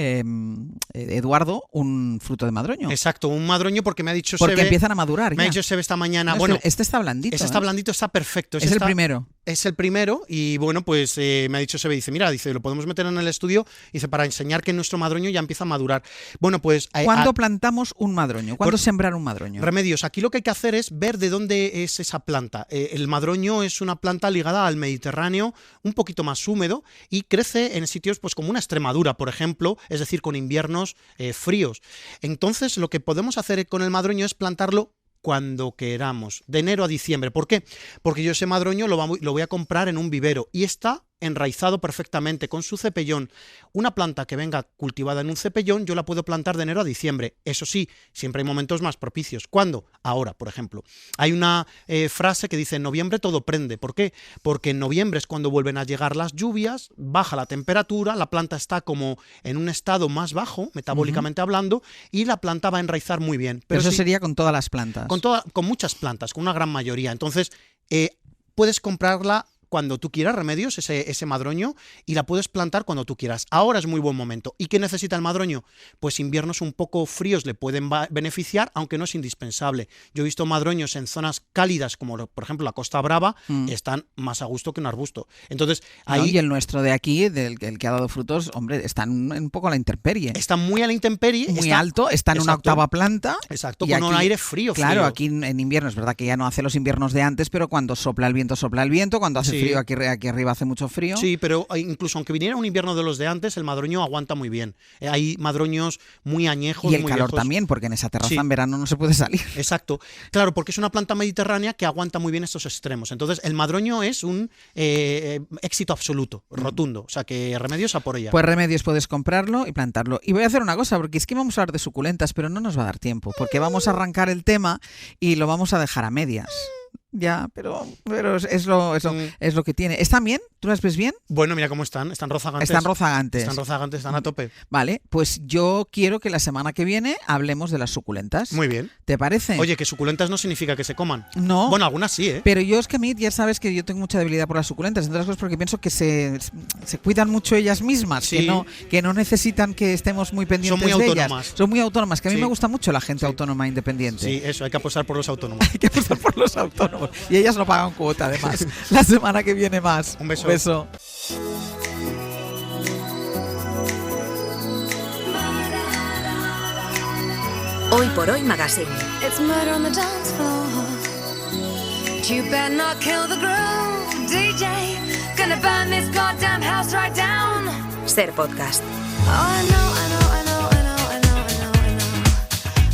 Eduardo un fruto de madroño. Exacto, un madroño porque me ha dicho porque Sebe, empiezan a madurar. Me ha dicho Sebe esta mañana. No, bueno, este está blandito. Este está blandito, está perfecto. Es el primero. Es el primero y bueno, pues me ha dicho Sebe, dice, mira, dice, lo podemos meter en el estudio, dice, para enseñar que nuestro madroño ya empieza a madurar. Bueno, pues... ¿Cuándo plantamos un madroño? ¿Cuándo sembrar un madroño? Remedios, aquí lo que hay que hacer es ver de dónde es esa planta. El madroño es una planta ligada al Mediterráneo, un poquito más húmedo y crece en sitios pues como una Extremadura, por ejemplo, es decir, con inviernos fríos. Entonces, lo que podemos hacer con el madroño es plantarlo cuando queramos, de enero a diciembre. ¿Por qué? Porque yo ese madroño lo voy a comprar en un vivero y está enraizado perfectamente con su cepellón. Una planta que venga cultivada en un cepellón yo la puedo plantar de enero a diciembre. Eso sí, siempre hay momentos más propicios. ¿Cuándo? Ahora, por ejemplo. Hay una frase que dice en noviembre todo prende. ¿Por qué? Porque en noviembre es cuando vuelven a llegar las lluvias, baja la temperatura, la planta está como en un estado más bajo, metabólicamente hablando, y la planta va a enraizar muy bien. Pero eso sería con todas las plantas. Con muchas plantas, con una gran mayoría. Entonces, puedes comprarla cuando tú quieras, Remedios, ese madroño, y la puedes plantar cuando tú quieras. Ahora es muy buen momento. ¿Y qué necesita el madroño? Pues inviernos un poco fríos le pueden beneficiar, aunque no es indispensable. Yo he visto madroños en zonas cálidas, como por ejemplo la Costa Brava, están más a gusto que un arbusto. Entonces, ahí... No, y el nuestro de aquí, el que ha dado frutos, hombre, están un poco a la intemperie. Está muy a la intemperie. Muy alto, está en una octava planta. Exacto, con un aire frío. Claro, aquí en invierno es verdad que ya no hace los inviernos de antes, pero cuando sopla el viento, cuando hace frío, aquí arriba hace mucho frío. Sí, pero incluso aunque viniera un invierno de los de antes, el madroño aguanta muy bien. Hay madroños muy añejos. Y el muy calor viejos. También, porque en esa terraza en verano no se puede salir. Exacto. Claro, porque es una planta mediterránea que aguanta muy bien estos extremos. Entonces, el madroño es un éxito absoluto, rotundo. O sea, que Remedios a por ella. Pues Remedios puedes comprarlo y plantarlo. Y voy a hacer una cosa, porque es que vamos a hablar de suculentas, pero no nos va a dar tiempo, porque vamos a arrancar el tema y lo vamos a dejar a medias. Ya, pero es lo que tiene. ¿Están bien? ¿Tú las ves bien? Bueno, mira cómo están rozagantes. Están rozagantes. Están rozagantes, están a tope. Vale, pues yo quiero que la semana que viene hablemos de las suculentas. Muy bien. ¿Te parece? Oye, que suculentas no significa que se coman. No. Bueno, algunas sí, ¿eh? Pero yo es que a mí ya sabes que yo tengo mucha debilidad por las suculentas, entre otras cosas porque pienso que se cuidan mucho ellas mismas, Sí. que no necesitan que estemos muy pendientes Son muy de autónomas. ellas. Son muy autónomas, que a mí Sí. me gusta mucho la gente autónoma e independiente. Sí, eso, hay que apostar por los autónomos. Hay que apostar por los autónomos. Y ellas no pagan cuota, además. La semana que viene más. Un beso. Un beso. Hoy por Hoy Magazine. It's murder on the dance floor. You better not kill the groove, DJ. Gonna burn this goddamn house right down. Ser Podcast. Oh, I know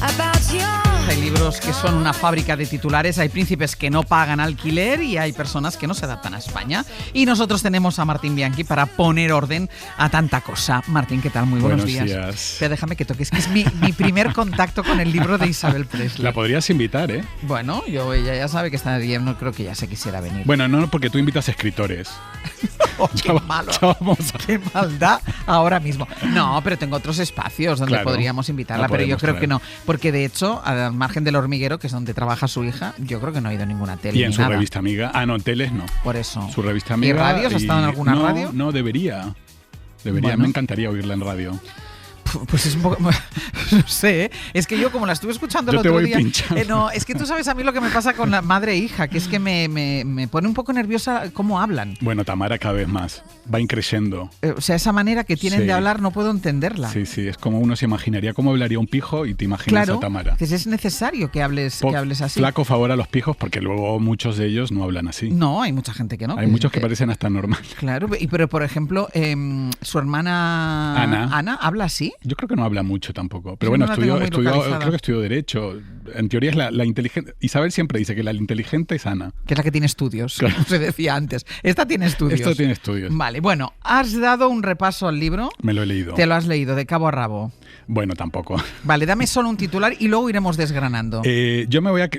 about you. Hay libros que son una fábrica de titulares, hay príncipes que no pagan alquiler y hay personas que no se adaptan a España. Y nosotros tenemos a Martín Bianchi para poner orden a tanta cosa. Martín, ¿qué tal? Muy buenos días. Pero déjame que toques, que es mi primer contacto con el libro de Isabel Presley. La podrías invitar, ¿eh? Bueno, ella ya sabe que está bien, no creo que ya se quisiera venir. Bueno, no, porque tú invitas escritores. Oh, qué malo. Qué maldad ahora mismo. No, pero tengo otros espacios donde Claro, podríamos invitarla, la pero yo podemos creo traer. que no. Porque de hecho, al margen del Hormiguero, que es donde trabaja su hija, yo creo que no ha ido a ninguna tele. Y en ni su nada. revista amiga. Ah, no, teles no. Por eso. Su revista amiga. ¿Y radios? ¿Has estado en alguna radio? No, debería. Bueno. Me encantaría oírla en radio. Pues es un poco... No sé, ¿eh? Es que yo como la estuve escuchando el Yo te otro voy día... pinchando. No, es que tú sabes a mí lo que me pasa con la madre e hija, que es que me pone un poco nerviosa cómo hablan. Bueno, Tamara cada vez más. Va increciendo. O sea, esa manera que tienen Sí. de hablar no puedo entenderla. Sí, es como uno se imaginaría cómo hablaría un pijo y te imaginas Claro, a Tamara. que es necesario que hables así. Flaco favor a los pijos porque luego muchos de ellos no hablan así. No, hay mucha gente que no. Hay muchos que parecen hasta normal. Claro, pero por ejemplo, su hermana Ana habla así. Yo creo que no habla mucho tampoco. Pero Yo bueno, no la tengo muy localizada. creo que estudió Derecho. En teoría es la inteligente. Isabel siempre dice que la inteligente es Ana. Que es la que tiene estudios, Claro. como se decía antes. Esta tiene estudios. Esto tiene estudios. Vale, bueno, has dado un repaso al libro. Me lo he leído. Te lo has leído de cabo a rabo. Bueno, tampoco. Vale, dame solo un titular y luego iremos desgranando.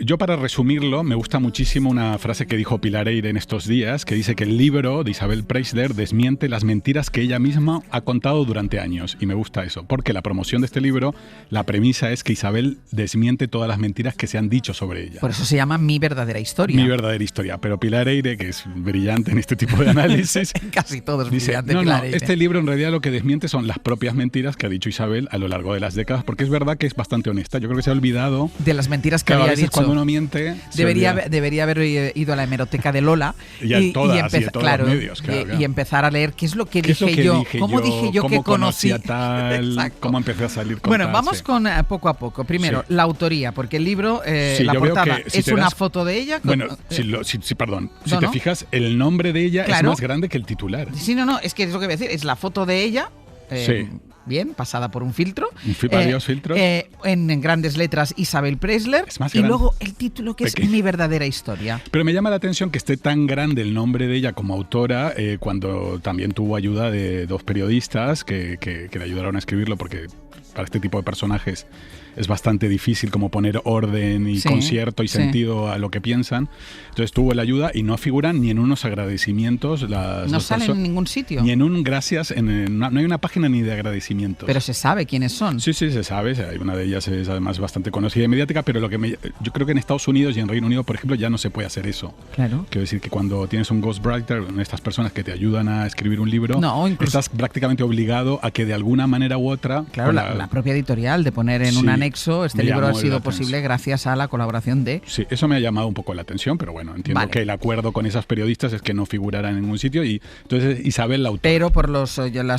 Yo para resumirlo, me gusta muchísimo una frase que dijo Pilar Eyre en estos días, que dice que el libro de Isabel Preisler desmiente las mentiras que ella misma ha contado durante años. Y me gusta eso, porque la promoción de este libro, la premisa es que Isabel desmiente todas las mentiras que se han dicho sobre ella. Por eso se llama Mi verdadera historia. Mi verdadera historia. Pero Pilar Eyre, que es brillante en este tipo de análisis, casi todo es dice, brillante, no, Pilar Eyre. este libro en realidad lo que desmiente son las propias mentiras que ha dicho Isabel a lo largo de las décadas, porque es verdad que es bastante honesta. Yo creo que se ha olvidado de las mentiras que a había veces dicho. cuando uno miente se Debería olvida. haber ido a la hemeroteca de Lola Y a todas, y a todos los medios, claro. y empezar a leer qué es lo que ¿Qué es lo dije que yo, dije cómo dije yo que cómo conocí conocía tal, Exacto. cómo empecé a salir con Bueno, tal, vamos sí. con poco a poco. Primero, Sí. la autoría, porque el libro, Sí, la yo veo portada que si es te una das- foto de ella. Bueno, perdón. Si No, te no. fijas, el nombre de ella Claro. es más grande que el titular. Sí, no, es que es lo que voy a decir, es la foto de ella. Sí. Bien, pasada por un filtro. Varios filtros. En grandes letras Isabel Preisler. más Y grande. luego el título que Pequeño. es Mi verdadera historia. Pero me llama la atención que esté tan grande el nombre de ella como autora, cuando también tuvo ayuda de dos periodistas que le ayudaron a escribirlo, porque para este tipo de personajes es bastante difícil como poner orden y Sí, concierto y sí. sentido a lo que piensan. Entonces tuvo la ayuda y no figuran ni en unos agradecimientos las No dos salen en ningún sitio. ni en un gracias, no hay una página ni de agradecimientos. Pero se sabe quiénes son. Sí, se sabe. Hay una de ellas es además bastante conocida y mediática, pero yo creo que en Estados Unidos y en Reino Unido, por ejemplo, ya no se puede hacer eso. Claro. Quiero decir que cuando tienes un ghostwriter, estas personas que te ayudan a escribir un libro, No, incluso- estás prácticamente obligado a que de alguna manera u otra... Claro, con la propia editorial de poner en un Sí, anexo, este me libro ha llamó sido la posible atención. gracias a la colaboración de... Sí, eso me ha llamado un poco la atención, pero bueno, entiendo Vale. que el acuerdo con esas periodistas es que no figurara en ningún sitio y entonces Isabel la autora. Pero por las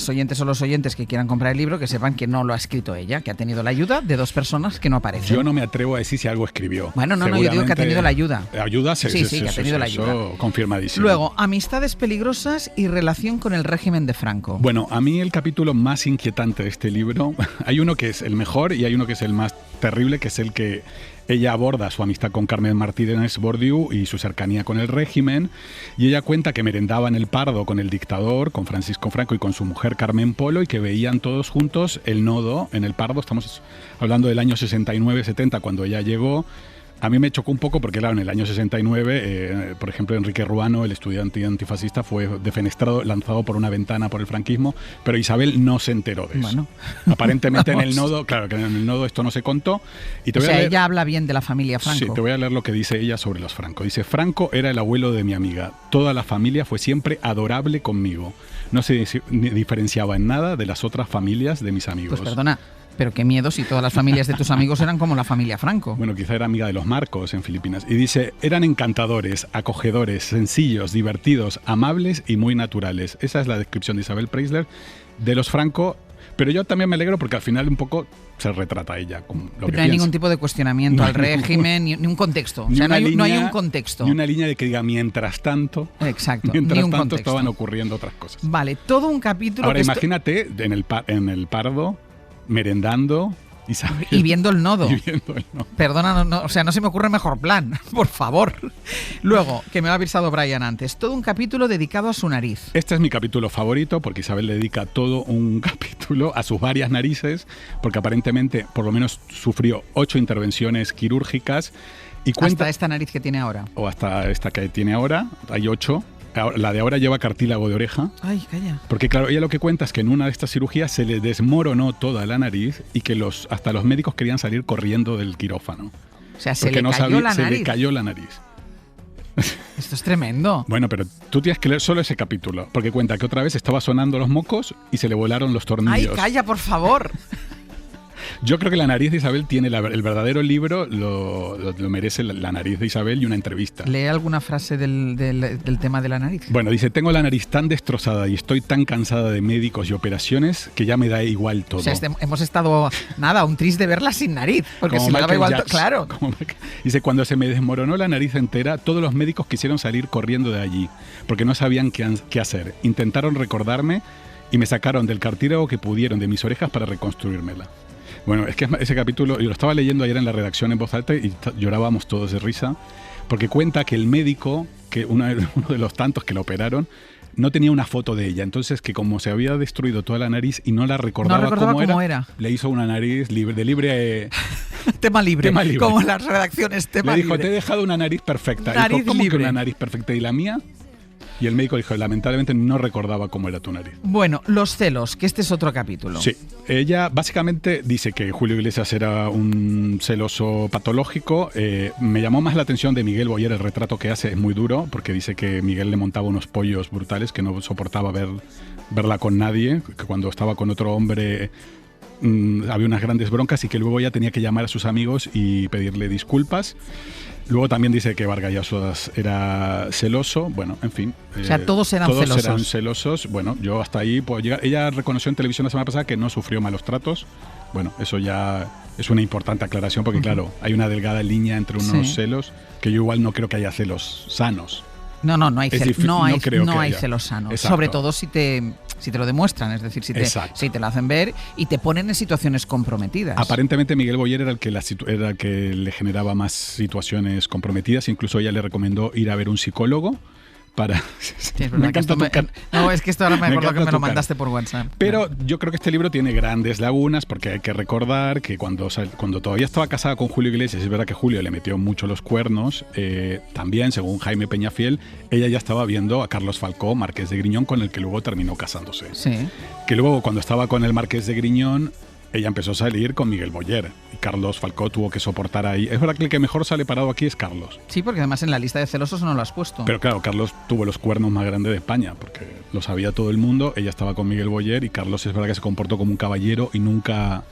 oyentes o los oyentes que quieran comprar el libro, que sepan que no lo ha escrito ella, que ha tenido la ayuda de dos personas que no aparecen. Yo no me atrevo a decir si algo escribió. Bueno, no, yo digo que ha tenido la ayuda. Ayuda, Sí, que ha tenido la ayuda. Eso confirmadísimo. Luego, amistades peligrosas y relación con el régimen de Franco. Bueno, a mí el capítulo más inquietante de este libro, hay uno que es el mejor y hay uno que es el más terrible, que es el que ella aborda su amistad con Carmen Martínez Bordiú y su cercanía con el régimen, y ella cuenta que merendaba en el Pardo con el dictador, con Francisco Franco y con su mujer Carmen Polo, y que veían todos juntos el nodo en el Pardo. Estamos hablando del año 69-70, cuando ella llegó. A mí me chocó un poco porque, claro, en el año 69, por ejemplo, Enrique Ruano, el estudiante antifascista, fue defenestrado, lanzado por una ventana por el franquismo, pero Isabel no se enteró de eso. Bueno. Aparentemente en el nodo, claro que en el nodo esto no se contó. Y te O voy a sea, leer- ella habla bien de la familia Franco. Sí, te voy a leer lo que dice ella sobre los Franco. Dice, Franco era el abuelo de mi amiga. Toda la familia fue siempre adorable conmigo. No se diferenciaba en nada de las otras familias de mis amigos. Pues perdona, pero qué miedo si todas las familias de tus amigos eran como la familia Franco. Bueno, quizá era amiga de los Marcos en Filipinas. Y dice, eran encantadores, acogedores, sencillos, divertidos, amables y muy naturales. Esa es la descripción de Isabel Preisler de los Franco. Pero yo también me alegro porque al final un poco se retrata ella. Como lo Pero que no hay piensa. ningún tipo de cuestionamiento al régimen, ni un contexto. O Ni sea, no una hay, no hay línea- un contexto. Ni una línea de que diga mientras tanto. Exacto, Mientras ni un tanto contexto. estaban ocurriendo otras cosas. Vale, todo un capítulo. Ahora que esto- imagínate en el Pardo, merendando, Isabel. Y viendo el nodo. Y viendo el nodo. Perdona, o sea, no se me ocurre mejor plan, por favor. Luego, que me lo ha avisado Brian antes, todo un capítulo dedicado a su nariz. Este es mi capítulo favorito porque Isabel le dedica todo un capítulo a sus varias narices, porque aparentemente por lo menos sufrió 8 intervenciones quirúrgicas y cuenta... Hasta esta nariz que tiene ahora. O hasta esta que tiene ahora, hay 8. La de ahora lleva cartílago de oreja. Ay, calla. Porque claro, ella lo que cuenta es que en una de estas cirugías se le desmoronó toda la nariz y que hasta los médicos querían salir corriendo del quirófano. O sea, se Porque le no cayó sabía- la se nariz. le cayó la nariz. Esto es tremendo. Bueno, pero tú tienes que leer solo ese capítulo, porque cuenta que otra vez estaba sonando los mocos y se le volaron los Ay, tornillos. calla, por favor. Yo creo que la nariz de Isabel tiene el verdadero libro, lo merece la nariz de Isabel y una entrevista. ¿Lee alguna frase del tema de la nariz? Bueno, dice, tengo la nariz tan destrozada y estoy tan cansada de médicos y operaciones que ya me da igual todo. O sea, hemos estado, un tris de verla sin nariz. Porque Como si le daba Michael igual. Jackson. Claro. Dice, cuando se me desmoronó la nariz entera, todos los médicos quisieron salir corriendo de allí, porque no sabían qué hacer. Intentaron recordarme y me sacaron del cartílago que pudieron de mis orejas para reconstruírmela. Bueno, es que ese capítulo, yo lo estaba leyendo ayer en la redacción en voz alta y llorábamos todos de risa, porque cuenta que el médico, que uno de los tantos que la operaron, no tenía una foto de ella. Entonces, que como se había destruido toda la nariz y no la recordaba, cómo era, le hizo una nariz de libre... tema libre. Tema libre. Como las redacciones, tema Le dijo, libre. te he dejado una nariz perfecta. Nariz Dijo, ¿cómo libre. que una nariz perfecta? ¿Y la mía? Y el médico dijo, lamentablemente no recordaba cómo era tu nariz. Bueno, los celos, que este es otro capítulo. Sí, ella básicamente dice que Julio Iglesias era un celoso patológico. Me llamó más la atención de Miguel Boyer, el retrato que hace es muy duro, porque dice que Miguel le montaba unos pollos brutales, que no soportaba verla con nadie, que cuando estaba con otro hombre había unas grandes broncas y que luego ella tenía que llamar a sus amigos y pedirle disculpas. Luego también dice que Vargas Llosa era celoso. Bueno, en fin. O sea, todos eran celosos. Todos eran celosos. Bueno, yo hasta ahí puedo llegar. Ella reconoció en televisión la semana pasada que no sufrió malos tratos. Bueno, eso ya es una importante aclaración porque, claro, hay una delgada línea entre unos celos que yo igual no creo que haya celos sanos. No hay Es difícil, no hay, no creo no que hay haya. celos sanos. Exacto. Sobre todo si te lo demuestran, es decir, si te lo hacen ver y te ponen en situaciones comprometidas. Aparentemente Miguel Boyer era el que le generaba más situaciones comprometidas. Incluso ella le recomendó ir a ver un psicólogo para... Me encanta No, es que esto ahora me acuerdo que me lo mandaste por por WhatsApp. Pero yo creo que este libro tiene grandes lagunas porque hay que recordar que cuando todavía estaba casada con Julio Iglesias, es verdad que Julio le metió mucho los cuernos, también, según Jaime Peñafiel, ella ya estaba viendo a Carlos Falcó, marqués de Griñón, con el que luego terminó casándose. Sí. Que luego, cuando estaba con el marqués de Griñón, ella empezó a salir con Miguel Boyer. Y Carlos Falcó tuvo que soportar ahí. Es verdad que el que mejor sale parado aquí es Carlos. Sí, porque además en la lista de celosos no lo has puesto. Pero claro, Carlos tuvo los cuernos más grandes de España, porque lo sabía todo el mundo. Ella estaba con Miguel Boyer y Carlos es verdad que se comportó como un caballero y nunca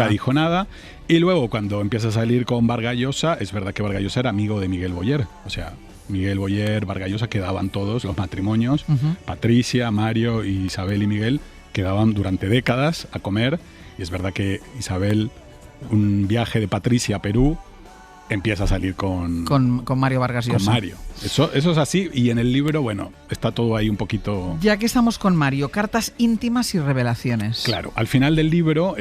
dijo nada. Y luego, cuando empieza a salir con Vargas Llosa, es verdad que Vargas Llosa era amigo de Miguel Boyer. O sea, Miguel Boyer, Vargas Llosa quedaban todos, los matrimonios. Patricia, Mario, Isabel y Miguel quedaban durante décadas a comer. Y es verdad que Isabel, un viaje de Patricia a Perú, empieza a salir con Mario Vargas Llosa. Con Mario. Eso es así. Y en el libro, bueno, está todo ahí un poquito... Ya que estamos con Mario, cartas íntimas y revelaciones. Claro, al final del libro,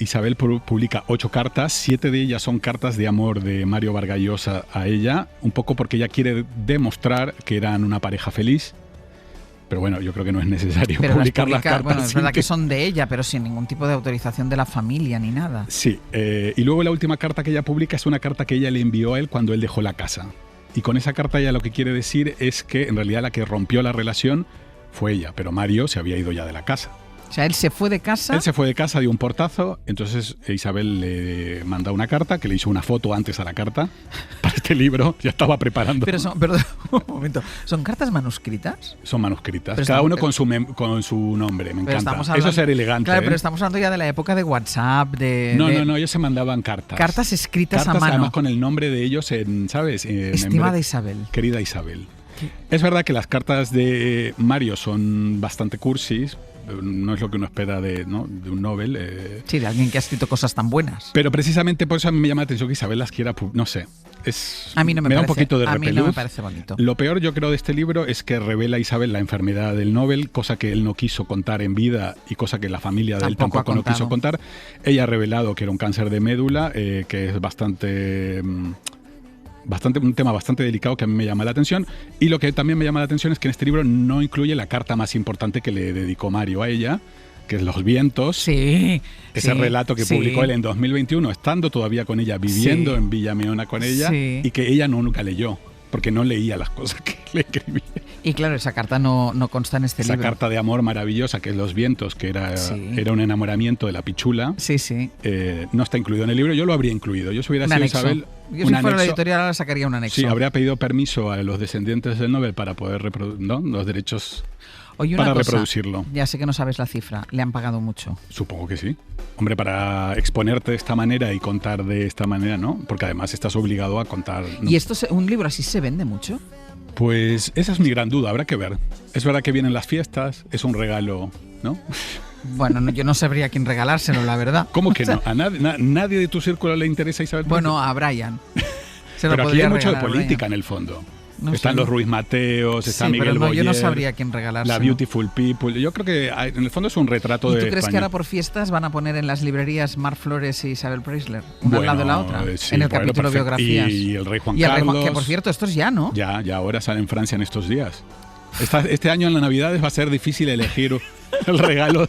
Isabel publica 8 cartas. 7 de ellas son cartas de amor de Mario Vargas Llosa a ella, un poco porque ella quiere demostrar que eran una pareja feliz. Pero bueno, yo creo que no es necesario Pero publicar las cartas. Bueno, es verdad que son de ella, pero sin ningún tipo de autorización de la familia ni nada. Sí, y luego la última carta que ella publica es una carta que ella le envió a él cuando él dejó la casa. Y con esa carta ella lo que quiere decir es que en realidad la que rompió la relación fue ella, pero Mario se había ido ya de la casa. O sea, él se fue de casa. Él se fue de casa, dio un portazo, entonces Isabel le manda una carta, que le hizo una foto antes a la carta, para este libro, ya estaba preparando. Pero perdón, un momento, ¿son cartas manuscritas? Son manuscritas, Pero cada estamos- uno con su nombre, me Pero encanta. estamos Eso hablando- es ser elegante. Claro, pero ¿eh? estamos hablando ya de la época de WhatsApp, No, ellos se mandaban cartas. Cartas escritas Cartas, a mano. además con el nombre de ellos, ¿sabes? Estimada Isabel. Querida Isabel. Es verdad que las cartas de Mario son bastante cursis, no es lo que uno espera de un Nobel. Sí, de alguien que ha escrito cosas tan buenas. Pero precisamente por eso a mí me llama la atención que Isabel las quiera, no sé. A mí no me da un parece- poquito de a mí repelús. no me parece bonito. Lo peor yo creo de este libro es que revela a Isabel la enfermedad del Nobel, cosa que él no quiso contar en vida y cosa que la familia de él Tampoco ha tampoco no quiso contado. contar. Ella ha revelado que era un cáncer de médula, que es bastante un tema bastante delicado que a mí me llama la atención. Y lo que también me llama la atención es que en este libro no incluye la carta más importante que le dedicó Mario a ella, que es Los vientos. Sí. Ese sí, relato que sí. publicó él en 2021, estando todavía con ella, viviendo Sí. en Villa Meona con ella, Sí. y que ella nunca leyó, porque no leía las cosas que le escribía. Y claro, esa carta no consta en este Esa libro. carta de amor maravillosa que es Los vientos, que era un enamoramiento de la pichula, Sí, sí. no está incluido en el libro. Yo lo habría incluido. Yo si hubiera Un sido anexo. Isabel, Yo un si fuera la anexo. editorial ahora sacaría un anexo. Sí, habría pedido permiso a los descendientes del Nobel para poder reproducir los derechos Oye, una para cosa, reproducirlo. Ya sé que no sabes la cifra. ¿Le han pagado mucho? Supongo que sí. Hombre, para exponerte de esta manera y contar de esta manera, ¿no? Porque además estás obligado a contar. ¿no? ¿Y un libro así se vende mucho? Pues esa es mi gran duda, habrá que ver. Es verdad que vienen las fiestas, es un regalo, ¿no? Bueno, yo no sabría a quién regalárselo, la verdad. ¿Cómo que O sea, no? ¿A nadie de tu círculo le interesa Isabel? Bueno, a Brian. Se lo Pero aquí podría hay mucho de regalar a política Brian. en el fondo. No Están sé. los Ruiz Mateos, está Sí, Miguel pero no, yo no Boyer, sabría a quién regalárselo. La Beautiful People. Yo creo que en el fondo es un retrato ¿Y de tú crees España. que ahora por fiestas van a poner en las librerías Mar Flores y Isabel Preisler? Una Bueno, al lado de la otra. sí, en el bueno, capítulo perfecto. biografías. Y el rey Juan Y el rey Carlos. que por cierto, esto es ya, ¿no? Ya ahora sale en Francia en estos días. Este año en las Navidades va a ser difícil elegir el regalo.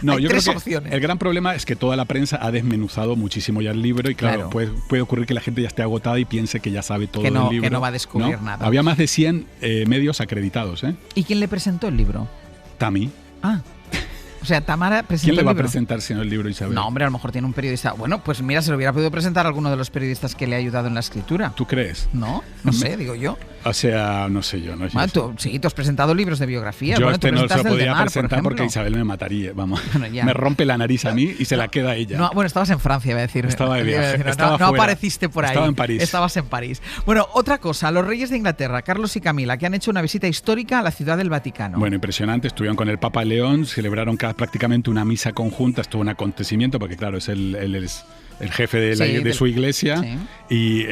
No, Hay yo tres creo que opciones. el gran problema es que toda la prensa ha desmenuzado muchísimo ya el libro y claro, Claro. puede ocurrir que la gente ya esté agotada y piense que ya sabe todo Que no- del libro. que no va a descubrir nada. Había más de 100 medios acreditados, ¿eh? ¿Y quién le presentó el libro? Tami. Ah. O sea, Tamara presentó ¿Quién le el va a libro. presentar si no el libro, Isabel? No, hombre, a lo mejor tiene un periodista. Bueno, pues mira, se lo hubiera podido presentar a alguno de los periodistas que le ha ayudado en la escritura. ¿Tú crees? No sé, digo yo. O sea, no sé yo. No sé. Bueno, tú has presentado libros de biografía. Yo bueno, tú no se lo presentaste el de podía Mar, por presentar porque ejemplo. Isabel me mataría, vamos. Bueno, ya. Me rompe la nariz a mí y se la queda a ella. No, bueno, estabas en Francia, iba a decir. Estaba de Iba a viaje, decir, no, estaba no fuera. apareciste por ahí. Estaba en París. Estabas en París. Bueno, otra cosa, los reyes de Inglaterra, Carlos y Camila, que han hecho una visita histórica a la ciudad del Vaticano. Bueno, impresionante. Estuvieron con el Papa León, celebraron prácticamente una misa conjunta. Estuvo un acontecimiento porque, claro, es el jefe de, Sí, de su del- iglesia sí. y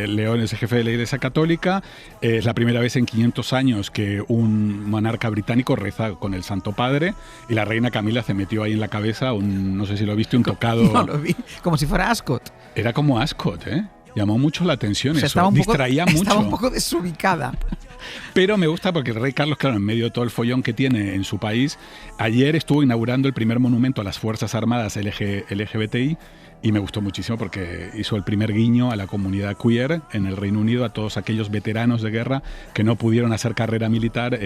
León es el jefe de la iglesia católica. Es la primera vez en 500 años que un monarca británico reza con el Santo Padre y la reina Camila se metió ahí en la cabeza no sé si lo viste, un tocado. No lo vi, como si fuera Ascot. Era como Ascot, ¿eh? Llamó mucho la atención O sea, eso. Distraía mucho. Estaba un poco desubicada. Pero me gusta porque el rey Carlos, claro, en medio de todo el follón que tiene en su país, ayer estuvo inaugurando el primer monumento a las Fuerzas Armadas LGBTI y me gustó muchísimo porque hizo el primer guiño a la comunidad queer en el Reino Unido, a todos aquellos veteranos de guerra que no pudieron hacer carrera militar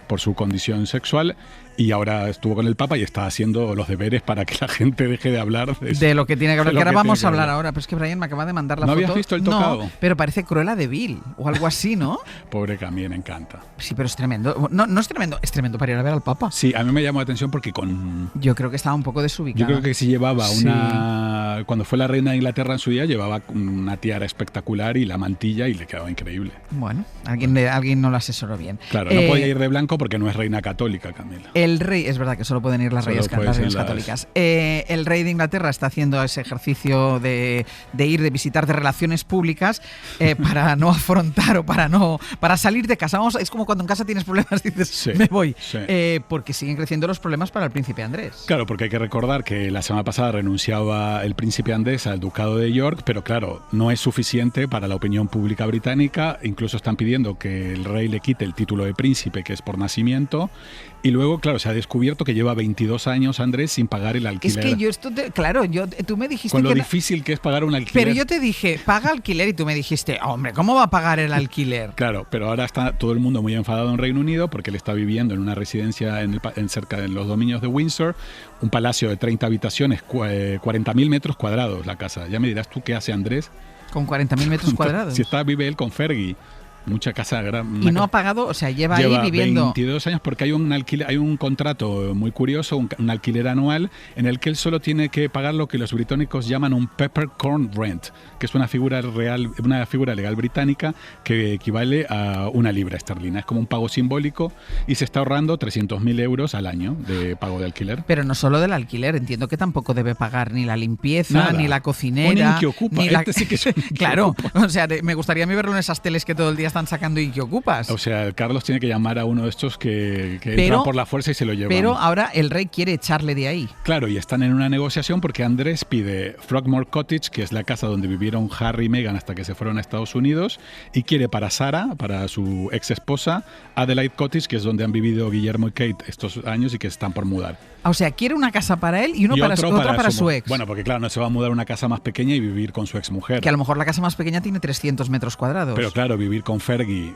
por su condición sexual. Y ahora estuvo con el Papa y está haciendo los deberes para que la gente deje de hablar De lo que tiene que hablar, de que lo ahora que vamos tiene a que hablar ahora. Pero es que Brian me acaba de mandar la ¿No foto. habías visto el tocado? No, pero parece Cruella de Vil o algo así, ¿no? Pobre Camille, me encanta. Sí, pero es tremendo. No es tremendo, es tremendo para ir a ver al Papa. Sí, a mí me llamó la atención porque con... Yo creo que estaba un poco desubicada. Yo creo que sí llevaba Sí. una... Cuando fue la reina de Inglaterra en su día, llevaba una tiara espectacular y la mantilla y le quedaba increíble. Bueno, alguien no lo asesoró bien. Claro, no podía ir de blanco porque no es reina católica, Camila. El rey, es verdad que solo pueden ir las Solo reyes pueden las ser reinas las- católicas. El rey de Inglaterra está haciendo ese ejercicio de visitar de relaciones públicas para no afrontar o para salir de casa. Es como cuando en casa tienes problemas dices, Sí, me voy. sí. Porque siguen creciendo los problemas para el príncipe Andrés. Claro, porque hay que recordar que la semana pasada renunciaba el príncipe Andrés al ducado de York, pero claro, no es suficiente para la opinión pública británica. Incluso están pidiendo que el rey le quite el título de príncipe, que es por nacimiento. Y luego, claro, se ha descubierto que lleva 22 años Andrés sin pagar el alquiler. Es que yo esto, tú me dijiste con lo que difícil que es pagar un alquiler. Pero yo te dije, paga alquiler, y tú me dijiste, hombre, ¿cómo va a pagar el alquiler? Claro, pero ahora está todo el mundo muy enfadado en Reino Unido porque él está viviendo en una residencia cerca de los dominios de Windsor, un palacio de 30 habitaciones, 40.000 metros cuadrados la casa. Ya me dirás tú qué hace Andrés. ¿Con 40.000 metros cuadrados? Si vive él con Fergie. Mucha casa gran. Y no ha pagado, o sea, lleva ahí viviendo 22 años porque hay un contrato muy curioso, un alquiler anual en el que él solo tiene que pagar lo que los británicos llaman un peppercorn rent, que es una figura legal británica que equivale a 1 libra esterlina. Es como un pago simbólico y se está ahorrando 300.000 euros al año de pago de alquiler. Pero no solo del alquiler, entiendo que tampoco debe pagar ni la limpieza, nada, ni la cocinera. Un Inquiocupa. Sí que es claro, o sea, me gustaría a mí verlo en esas teles que todo el día están sacando Inquiocupas. O sea, Carlos tiene que llamar a uno de estos que entran por la fuerza y se lo llevan. Pero ahora el rey quiere echarle de ahí. Claro, y están en una negociación porque Andrés pide Frogmore Cottage, que es la casa donde vivieron Harry y Meghan hasta que se fueron a Estados Unidos, y quiere para Sarah, para su ex esposa, Adelaide Cottage, que es donde han vivido Guillermo y Kate estos años y que están por mudar. O sea, quiere una casa para él y otro para su ex. Bueno, porque claro, no se va a mudar a una casa más pequeña y vivir con su ex mujer. Que a lo mejor la casa más pequeña tiene 300 metros cuadrados. Pero claro, vivir con Fergie.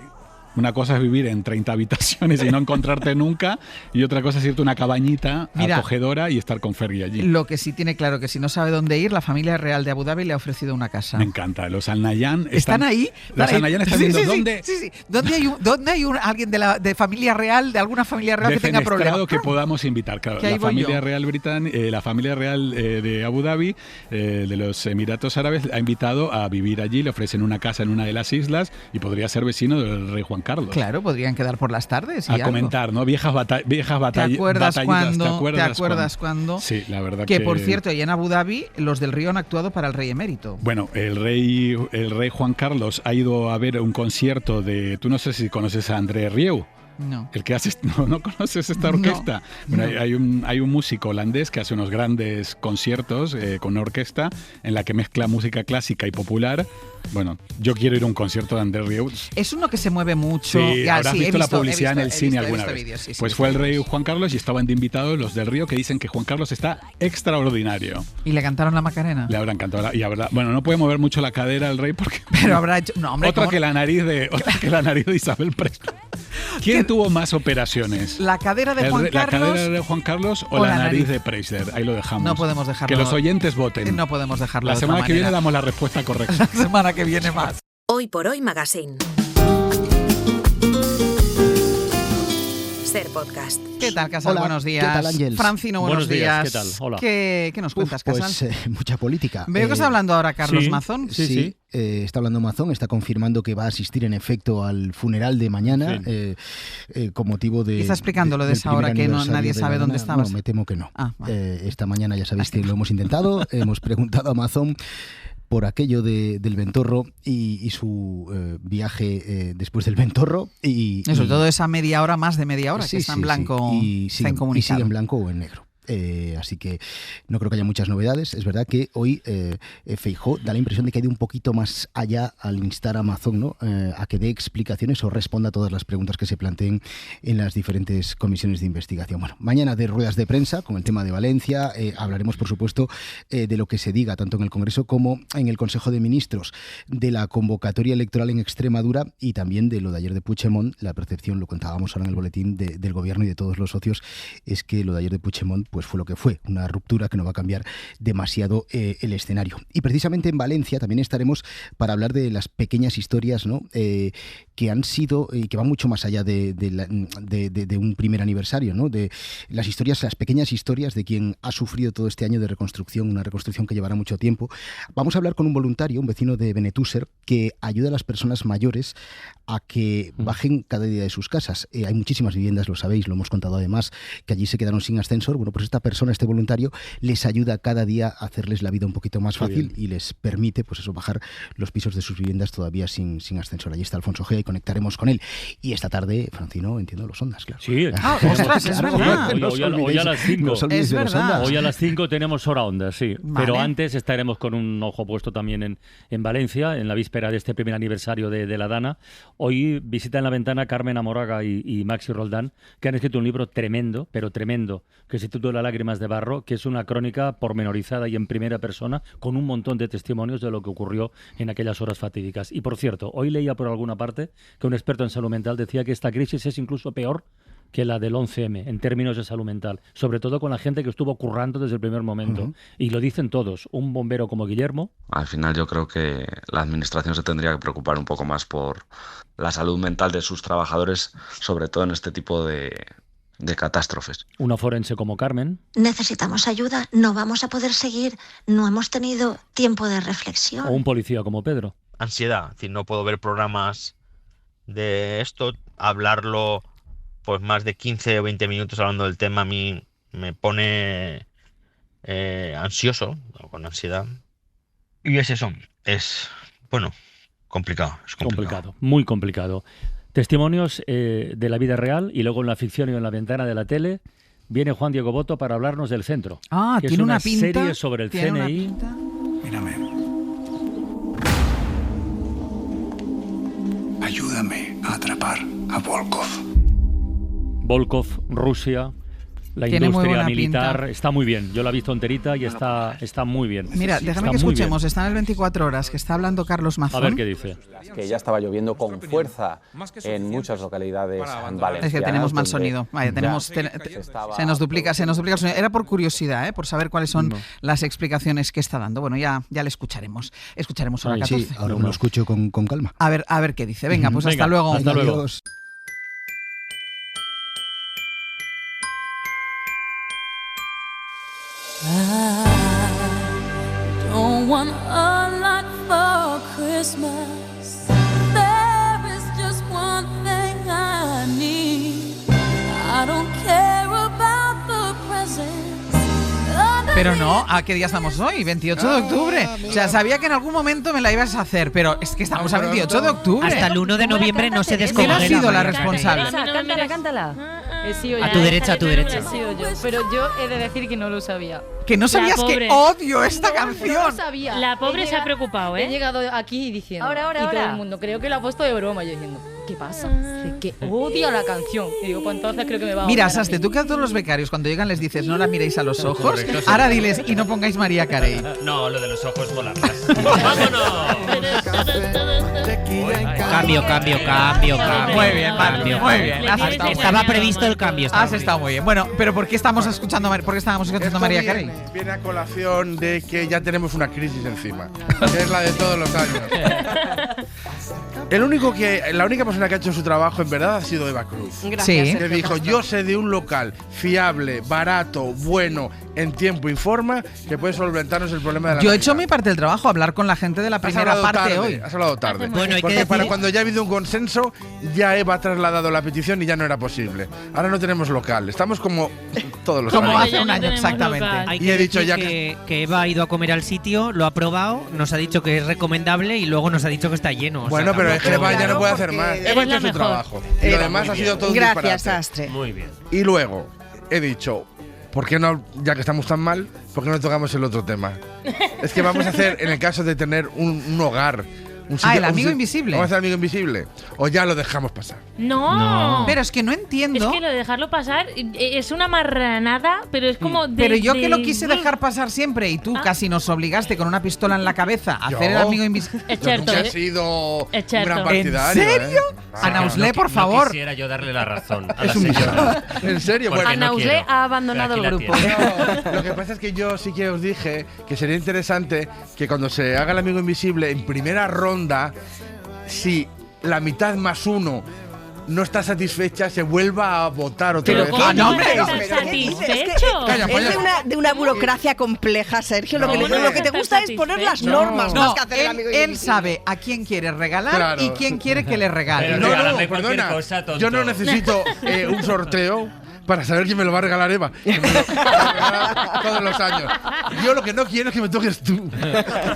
Una cosa es vivir en 30 habitaciones y no encontrarte nunca, y otra cosa es irte a una cabañita acogedora y estar con Fergie allí. Lo que sí tiene claro que si no sabe dónde ir, la familia real de Abu Dhabi le ha ofrecido una casa. Me encanta. Los Al Nahyan están ahí. Los Al Nahyan están viendo dónde. Sí. ¿Dónde hay alguien de familia real, de alguna familia real que tenga problemas? Que podamos invitar. Claro, la familia real británica, la familia real de Abu Dhabi, de los Emiratos Árabes, ha invitado a vivir allí. Le ofrecen una casa en una de las islas y podría ser vecino del rey Juan Carlos. Claro, podrían quedar por las tardes y comentar, ¿no? Viejas batallas. ¿Te acuerdas cuando? Sí, la verdad que por cierto, y en Abu Dhabi los del Río han actuado para el rey emérito. Bueno, el rey Juan Carlos ha ido a ver un concierto de, tú no sé si conoces a André Rieu. No. El que hace, no conoces esta orquesta. No, bueno, hay un músico holandés que hace unos grandes conciertos con una orquesta en la que mezcla música clásica y popular. Bueno, yo quiero ir a un concierto de André Rieu. Es uno que se mueve mucho. Sí, habrás visto la publicidad en el cine alguna vez. Vídeos, sí, pues fue el rey Juan Carlos y estaban de invitados los del Río que dicen que Juan Carlos está extraordinario. ¿Y le cantaron la Macarena? Le habrán cantado bueno, no puede mover mucho la cadera el rey porque pero habrá hecho otra que la nariz de Isabel Presley. ¿Quién tuvo más operaciones? ¿La cadera de Juan Carlos? ¿La cadera de Juan Carlos o la nariz de Preisler? Ahí lo dejamos. No podemos dejarlo. Que los oyentes voten. No podemos dejarlo. La semana que viene damos la respuesta correcta. La semana que viene más. Hoy por Hoy Magazine. Ser Podcast. ¿Qué tal, Casal? Hola, buenos días. ¿Qué tal, Ángels? Francino, buenos días. ¿Qué tal? Hola. ¿Qué nos cuentas, Casal? Pues mucha política. Veo que está hablando ahora Carlos Mazón. Sí. Está hablando Mazón, está confirmando que va a asistir en efecto al funeral de mañana con motivo de... ¿Y está explicando lo de esa hora que nadie sabe dónde estabas? No, me temo que no. Vale. Esta mañana ya sabéis que lo hemos intentado, hemos preguntado a Mazón por aquello del Ventorro y su viaje después del Ventorro. Sobre todo esa media hora, más de media hora, que está en blanco, está incomunicado. Y sigue en blanco o en negro. Así que no creo que haya muchas novedades. Es verdad que hoy Feijóo da la impresión de que ha ido un poquito más allá al instar a Mazón, ¿no? A que dé explicaciones o responda a todas las preguntas que se planteen en las diferentes comisiones de investigación. Bueno, mañana de ruedas de prensa con el tema de Valencia. Hablaremos, por supuesto, de lo que se diga tanto en el Congreso como en el Consejo de Ministros, de la convocatoria electoral en Extremadura y también de lo de ayer de Puigdemont. La percepción, lo contábamos ahora en el boletín del Gobierno y de todos los socios, es que lo de ayer de Puigdemont pues fue lo que fue, una ruptura que no va a cambiar demasiado el escenario. Y precisamente en Valencia también estaremos para hablar de las pequeñas historias, ¿no? Que han sido y que van mucho más allá de un primer aniversario, ¿no? De las pequeñas historias de quien ha sufrido todo este año de reconstrucción, una reconstrucción que llevará mucho tiempo. Vamos a hablar con un voluntario, un vecino de Benetúser, que ayuda a las personas mayores a que bajen cada día de sus casas. Hay muchísimas viviendas, lo sabéis, lo hemos contado además, que allí se quedaron sin ascensor. Bueno, pues pues esta persona, este voluntario, les ayuda cada día a hacerles la vida un poquito más fácil y les permite, pues eso, bajar los pisos de sus viviendas todavía sin ascensor. Allí está Alfonso Gea y conectaremos con él. Y esta tarde, Francino, entiendo los Ondas, claro. Sí, ostras, es verdad. Hoy a las 5. Es verdad. Hoy a las 5 tenemos Hora Ondas, sí. Vale. Pero antes estaremos con un ojo puesto también en Valencia, en la víspera de este primer aniversario de la Dana. Hoy visita en la ventana Carmen Amoraga y Maxi Roldán, que han escrito un libro tremendo, pero tremendo, que se titula Lágrimas de barro, que es una crónica pormenorizada y en primera persona, con un montón de testimonios de lo que ocurrió en aquellas horas fatídicas. Y por cierto, hoy leía por alguna parte que un experto en salud mental decía que esta crisis es incluso peor que la del 11M en términos de salud mental, sobre todo con la gente que estuvo currando desde el primer momento. Y lo dicen todos, un bombero como Guillermo. Al final yo creo que la administración se tendría que preocupar un poco más por la salud mental de sus trabajadores, sobre todo en este tipo de catástrofes. Una forense como Carmen. Necesitamos ayuda, no vamos a poder seguir, no hemos tenido tiempo de reflexión. O un policía como Pedro. Ansiedad, es decir, no puedo ver programas de esto, hablarlo pues más de 15 o 20 minutos hablando del tema a mí me pone ansioso, con ansiedad. Y es eso, es, bueno, complicado. Es complicado, muy complicado. Testimonios de la vida real y luego en la ficción y en la ventana de la tele viene Juan Diego Boto para hablarnos del Centro. Que tiene es una pinta, serie sobre el CNI. Mírame. Ayúdame a atrapar a Volkov. Volkov, Rusia, la Tiene industria militar, pinta. está muy bien. Yo la he visto enterita y está muy bien. Mira, déjame que escuchemos, está en el 24 horas, que está hablando Carlos Mazón. A ver qué dice. Que ya estaba lloviendo con fuerza en muchas localidades valencianas. Es que tenemos mal sonido. Vaya, se nos duplica el sonido. Era por curiosidad, por saber cuáles son las explicaciones que está dando. Bueno, ya le escucharemos. Escucharemos hora 14. Sí, ahora lo escucho con calma. A ver qué dice. Venga, pues hasta luego. Hasta luego. Adiós. I don't want a lot for Christmas. There is just one thing I need. I don't care about the presents. Pero no, ¿a qué día estamos hoy? 28 de octubre. O sea, sabía que en algún momento me la ibas a hacer, pero es que estamos a 28 de octubre. Hasta el 1 de noviembre no se descongela. ¿Quién ha sido la responsable? Cántala. A tu derecha, a tu derecha. He sido yo, pero yo he de decir que no lo sabía. Que no sabías que odio esta canción. No lo sabía. La pobre se ha preocupado, ¿eh? He llegado aquí diciendo. Ahora. Y todo el mundo, creo que lo ha puesto de broma. Yo diciendo, ¿qué pasa? Dice que odia la canción. Y digo, pues entonces creo que me va a Mira, odiar a Saste, mí. tú que a todos los becarios cuando llegan les dices no la miréis a los ojos, ahora diles y no pongáis María Carey. No, lo de los ojos mola más. ¡Vámonos! Cambio. Muy bien, Martín, muy bien. Estaba previsto el cambio. Has estado muy bien. Bueno, pero ¿por qué estábamos escuchando a María Carey? Viene a colación de que ya tenemos una crisis encima, que es la de todos los años. La única persona que ha hecho su trabajo en verdad ha sido Eva Cruz. Gracias, que dijo, yo sé de un local fiable, barato, bueno, en tiempo y forma, que puede solventarnos el problema de la Yo he hecho mi parte del trabajo, hablar con la gente de la primera parte hoy. Has hablado tarde. Bueno, hay que porque decir... para cuando ya ha habido un consenso, ya Eva ha trasladado la petición y ya no era posible. Ahora no tenemos local, estamos como todos los como años. hace un año, exactamente. Hay Y he dicho ya que Eva ha ido a comer al sitio, lo ha probado, nos ha dicho que es recomendable y luego nos ha dicho que está lleno. Bueno, pero es que Eva ya no puede hacer más. Eva ha hecho su trabajo. Y lo demás ha sido todo un disparate. Gracias, Astre. Muy bien. Y luego he dicho, ¿por qué no, ya que estamos tan mal, por qué no tocamos el otro tema? Es que vamos a hacer, en el caso de tener un hogar, un sitio, el amigo invisible. ¿Vamos a hacer amigo invisible? ¿O ya lo dejamos pasar? No. Pero es que no entiendo. Es que lo de dejarlo pasar es una marranada, pero es como de... Pero yo que lo quise dejar pasar siempre y tú casi nos obligaste con una pistola en la cabeza a hacer el amigo invisible. Es cierto. Nunca he sido Es un cierto. gran ¿En partidario. serio? Ana Uslé, por favor. No quisiera yo darle la razón a la Es un señora. ¿En serio? Porque Bueno, no Ana Uslé quiero. ha abandonado el Pero aquí grupo. la tiene. Lo que pasa es que yo sí que os dije que sería interesante que cuando se haga el amigo invisible, en primera ronda, si la mitad más uno no está satisfecha, se vuelva a votar otra vez. ¿cómo no hombre, estás pero- satisfecho? Calla, Es polla. de una burocracia compleja, Sergio. Lo que te estás gusta es poner las satisfecho. normas No, más que hacer el amigo él invisible. sabe a quién quiere regalar Claro. y quién quiere que le regale. Pero No, regálame no, cualquier perdona. cosa, tonto. Yo no necesito un sorteo para saber quién me lo va a regalar Eva. Que me lo regala todos los años. Yo lo que no quiero es que me toques tú.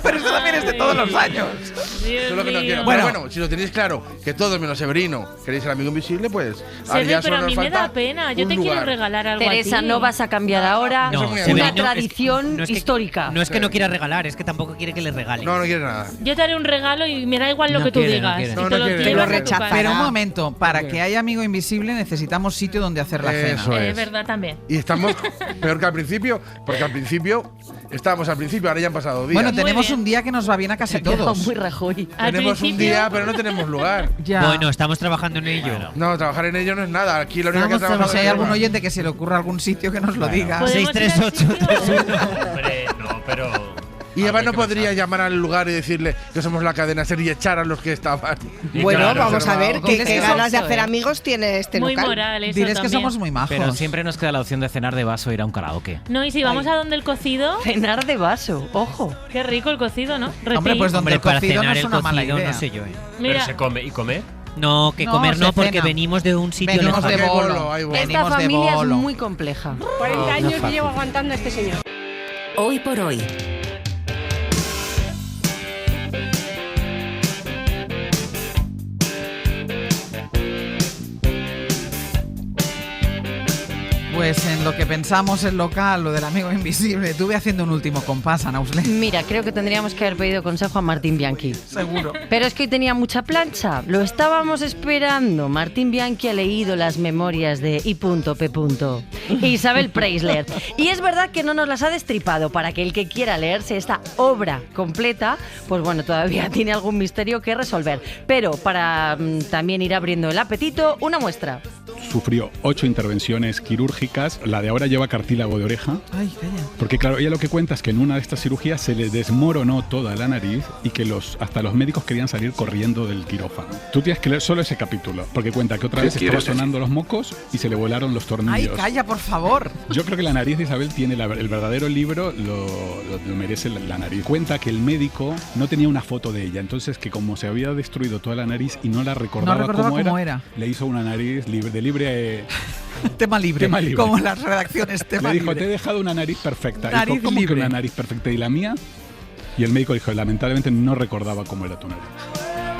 Pero eso también es de todos los años. Eso es lo que no quiero. Bueno, si lo tenéis claro, que todos menos Severino queréis el amigo invisible, pues. Sergio, pero a mí me da pena. Yo te quiero regalar algo Teresa, a ti. no vas a cambiar ahora una tradición histórica. No es que no quiera regalar, es que tampoco quiere que le regale. No quiere nada. Yo te haré un regalo y me da igual lo que tú digas. Y te lo rechaza. Pero un momento, para que haya amigo invisible necesitamos sitio donde hacer la cena. Eso es. verdad también. Y estamos peor que al principio, porque al principio estábamos al principio, ahora ya han pasado días. Bueno, tenemos un día que nos va bien a casi todos. Muy Rajoy. Tenemos un día, pero no tenemos lugar. Bueno, estamos trabajando en ello. No, trabajar en ello no es nada. Aquí lo único que trabajamos. Si hay algún oyente que se le ocurra algún sitio que nos lo diga. 63831. Hombre, no, pero. Y Eva no podría llamar al lugar y decirle que somos la cadena SER y echar a los que estaban. Bueno, Claro, vamos a ver qué ganas de hacer ¿eh? amigos tiene este Muy local. moral eso Diles que también. somos muy majos. Pero siempre nos queda la opción de cenar de vaso e ir a un karaoke. No, y si vamos a donde el cocido. Cenar de vaso, ojo. Qué rico el cocido, ¿no? Hombre, pues donde el para cocido no cenar es el una mala cocido, idea. no sé yo. Mira. Pero se come y comer. No, que comer no, porque venimos de un sitio Venimos lejano. de bolo. Esta familia es muy compleja. 40 años que llevo aguantando a este señor. Hoy por hoy. Pues en lo que pensamos el local, lo del amigo invisible, estuve haciendo un último compás, Ana Usle. Mira, creo que tendríamos que haber pedido consejo a Martín Bianchi. Seguro. Pero es que hoy tenía mucha plancha. Lo estábamos esperando. Martín Bianchi ha leído las memorias de I.P. Isabel Preisler. Y es verdad que no nos las ha destripado. Para que el que quiera leerse esta obra completa, pues bueno, todavía tiene algún misterio que resolver. Pero para también ir abriendo el apetito, una muestra. Sufrió 8 intervenciones quirúrgicas. La de ahora lleva cartílago de oreja. Ay, calla. Porque claro, ella lo que cuenta es que en una de estas cirugías se le desmoronó toda la nariz y que hasta los médicos querían salir corriendo del quirófano. Tú tienes que leer solo ese capítulo, porque cuenta que otra vez estaba sonando los mocos y se le volaron los tornillos. Ay, calla, por favor. Yo creo que la nariz de Isabel tiene el verdadero libro, lo merece la nariz. Cuenta que el médico no tenía una foto de ella, entonces que como se había destruido toda la nariz y no la recordaba, cómo era, le hizo una nariz libre. Tema libre. Como las redacciones, tema le dijo, libre. te he dejado una nariz perfecta. Nariz dijo, ¿cómo libre. que una nariz perfecta? ¿Y la mía? Y el médico dijo, lamentablemente no recordaba cómo era tu nariz.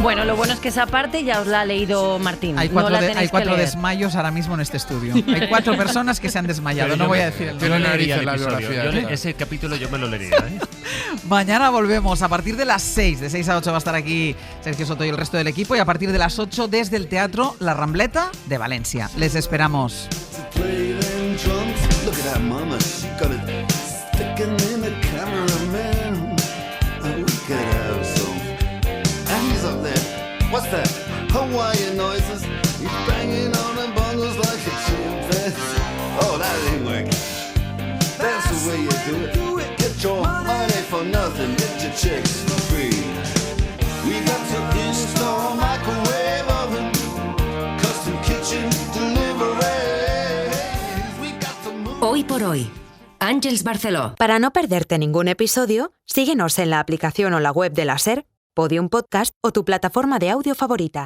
Bueno, lo bueno es que esa parte ya os la ha leído Martín. Hay no cuatro, la tenéis que leer. desmayos ahora mismo en este estudio. Hay 4 personas que se han desmayado. Pero no yo voy me- a decir el yo nombre. no leería el episodio. Ese capítulo yo me lo leería. Mañana volvemos a partir de las 6. De 6 a 8 va a estar aquí Sergio Soto y el resto del equipo. Y a partir de las 8 desde el Teatro La Rambleta de Valencia. Les esperamos. Play them drums. Look at that mama, she got it sticking in the cameraman. And we could have some. And he's up there. What's that? Hawaiian noises. He's banging on the bongos like a chimpanzee. Oh, that ain't working. That's the way you do it. Get your money for nothing. Get your chicks for free. We got to install microwave oven, custom kitchen delivery. Hoy por hoy. Àngels Barceló. Para no perderte ningún episodio, síguenos en la aplicación o la web de la SER, Podium Podcast o tu plataforma de audio favorita.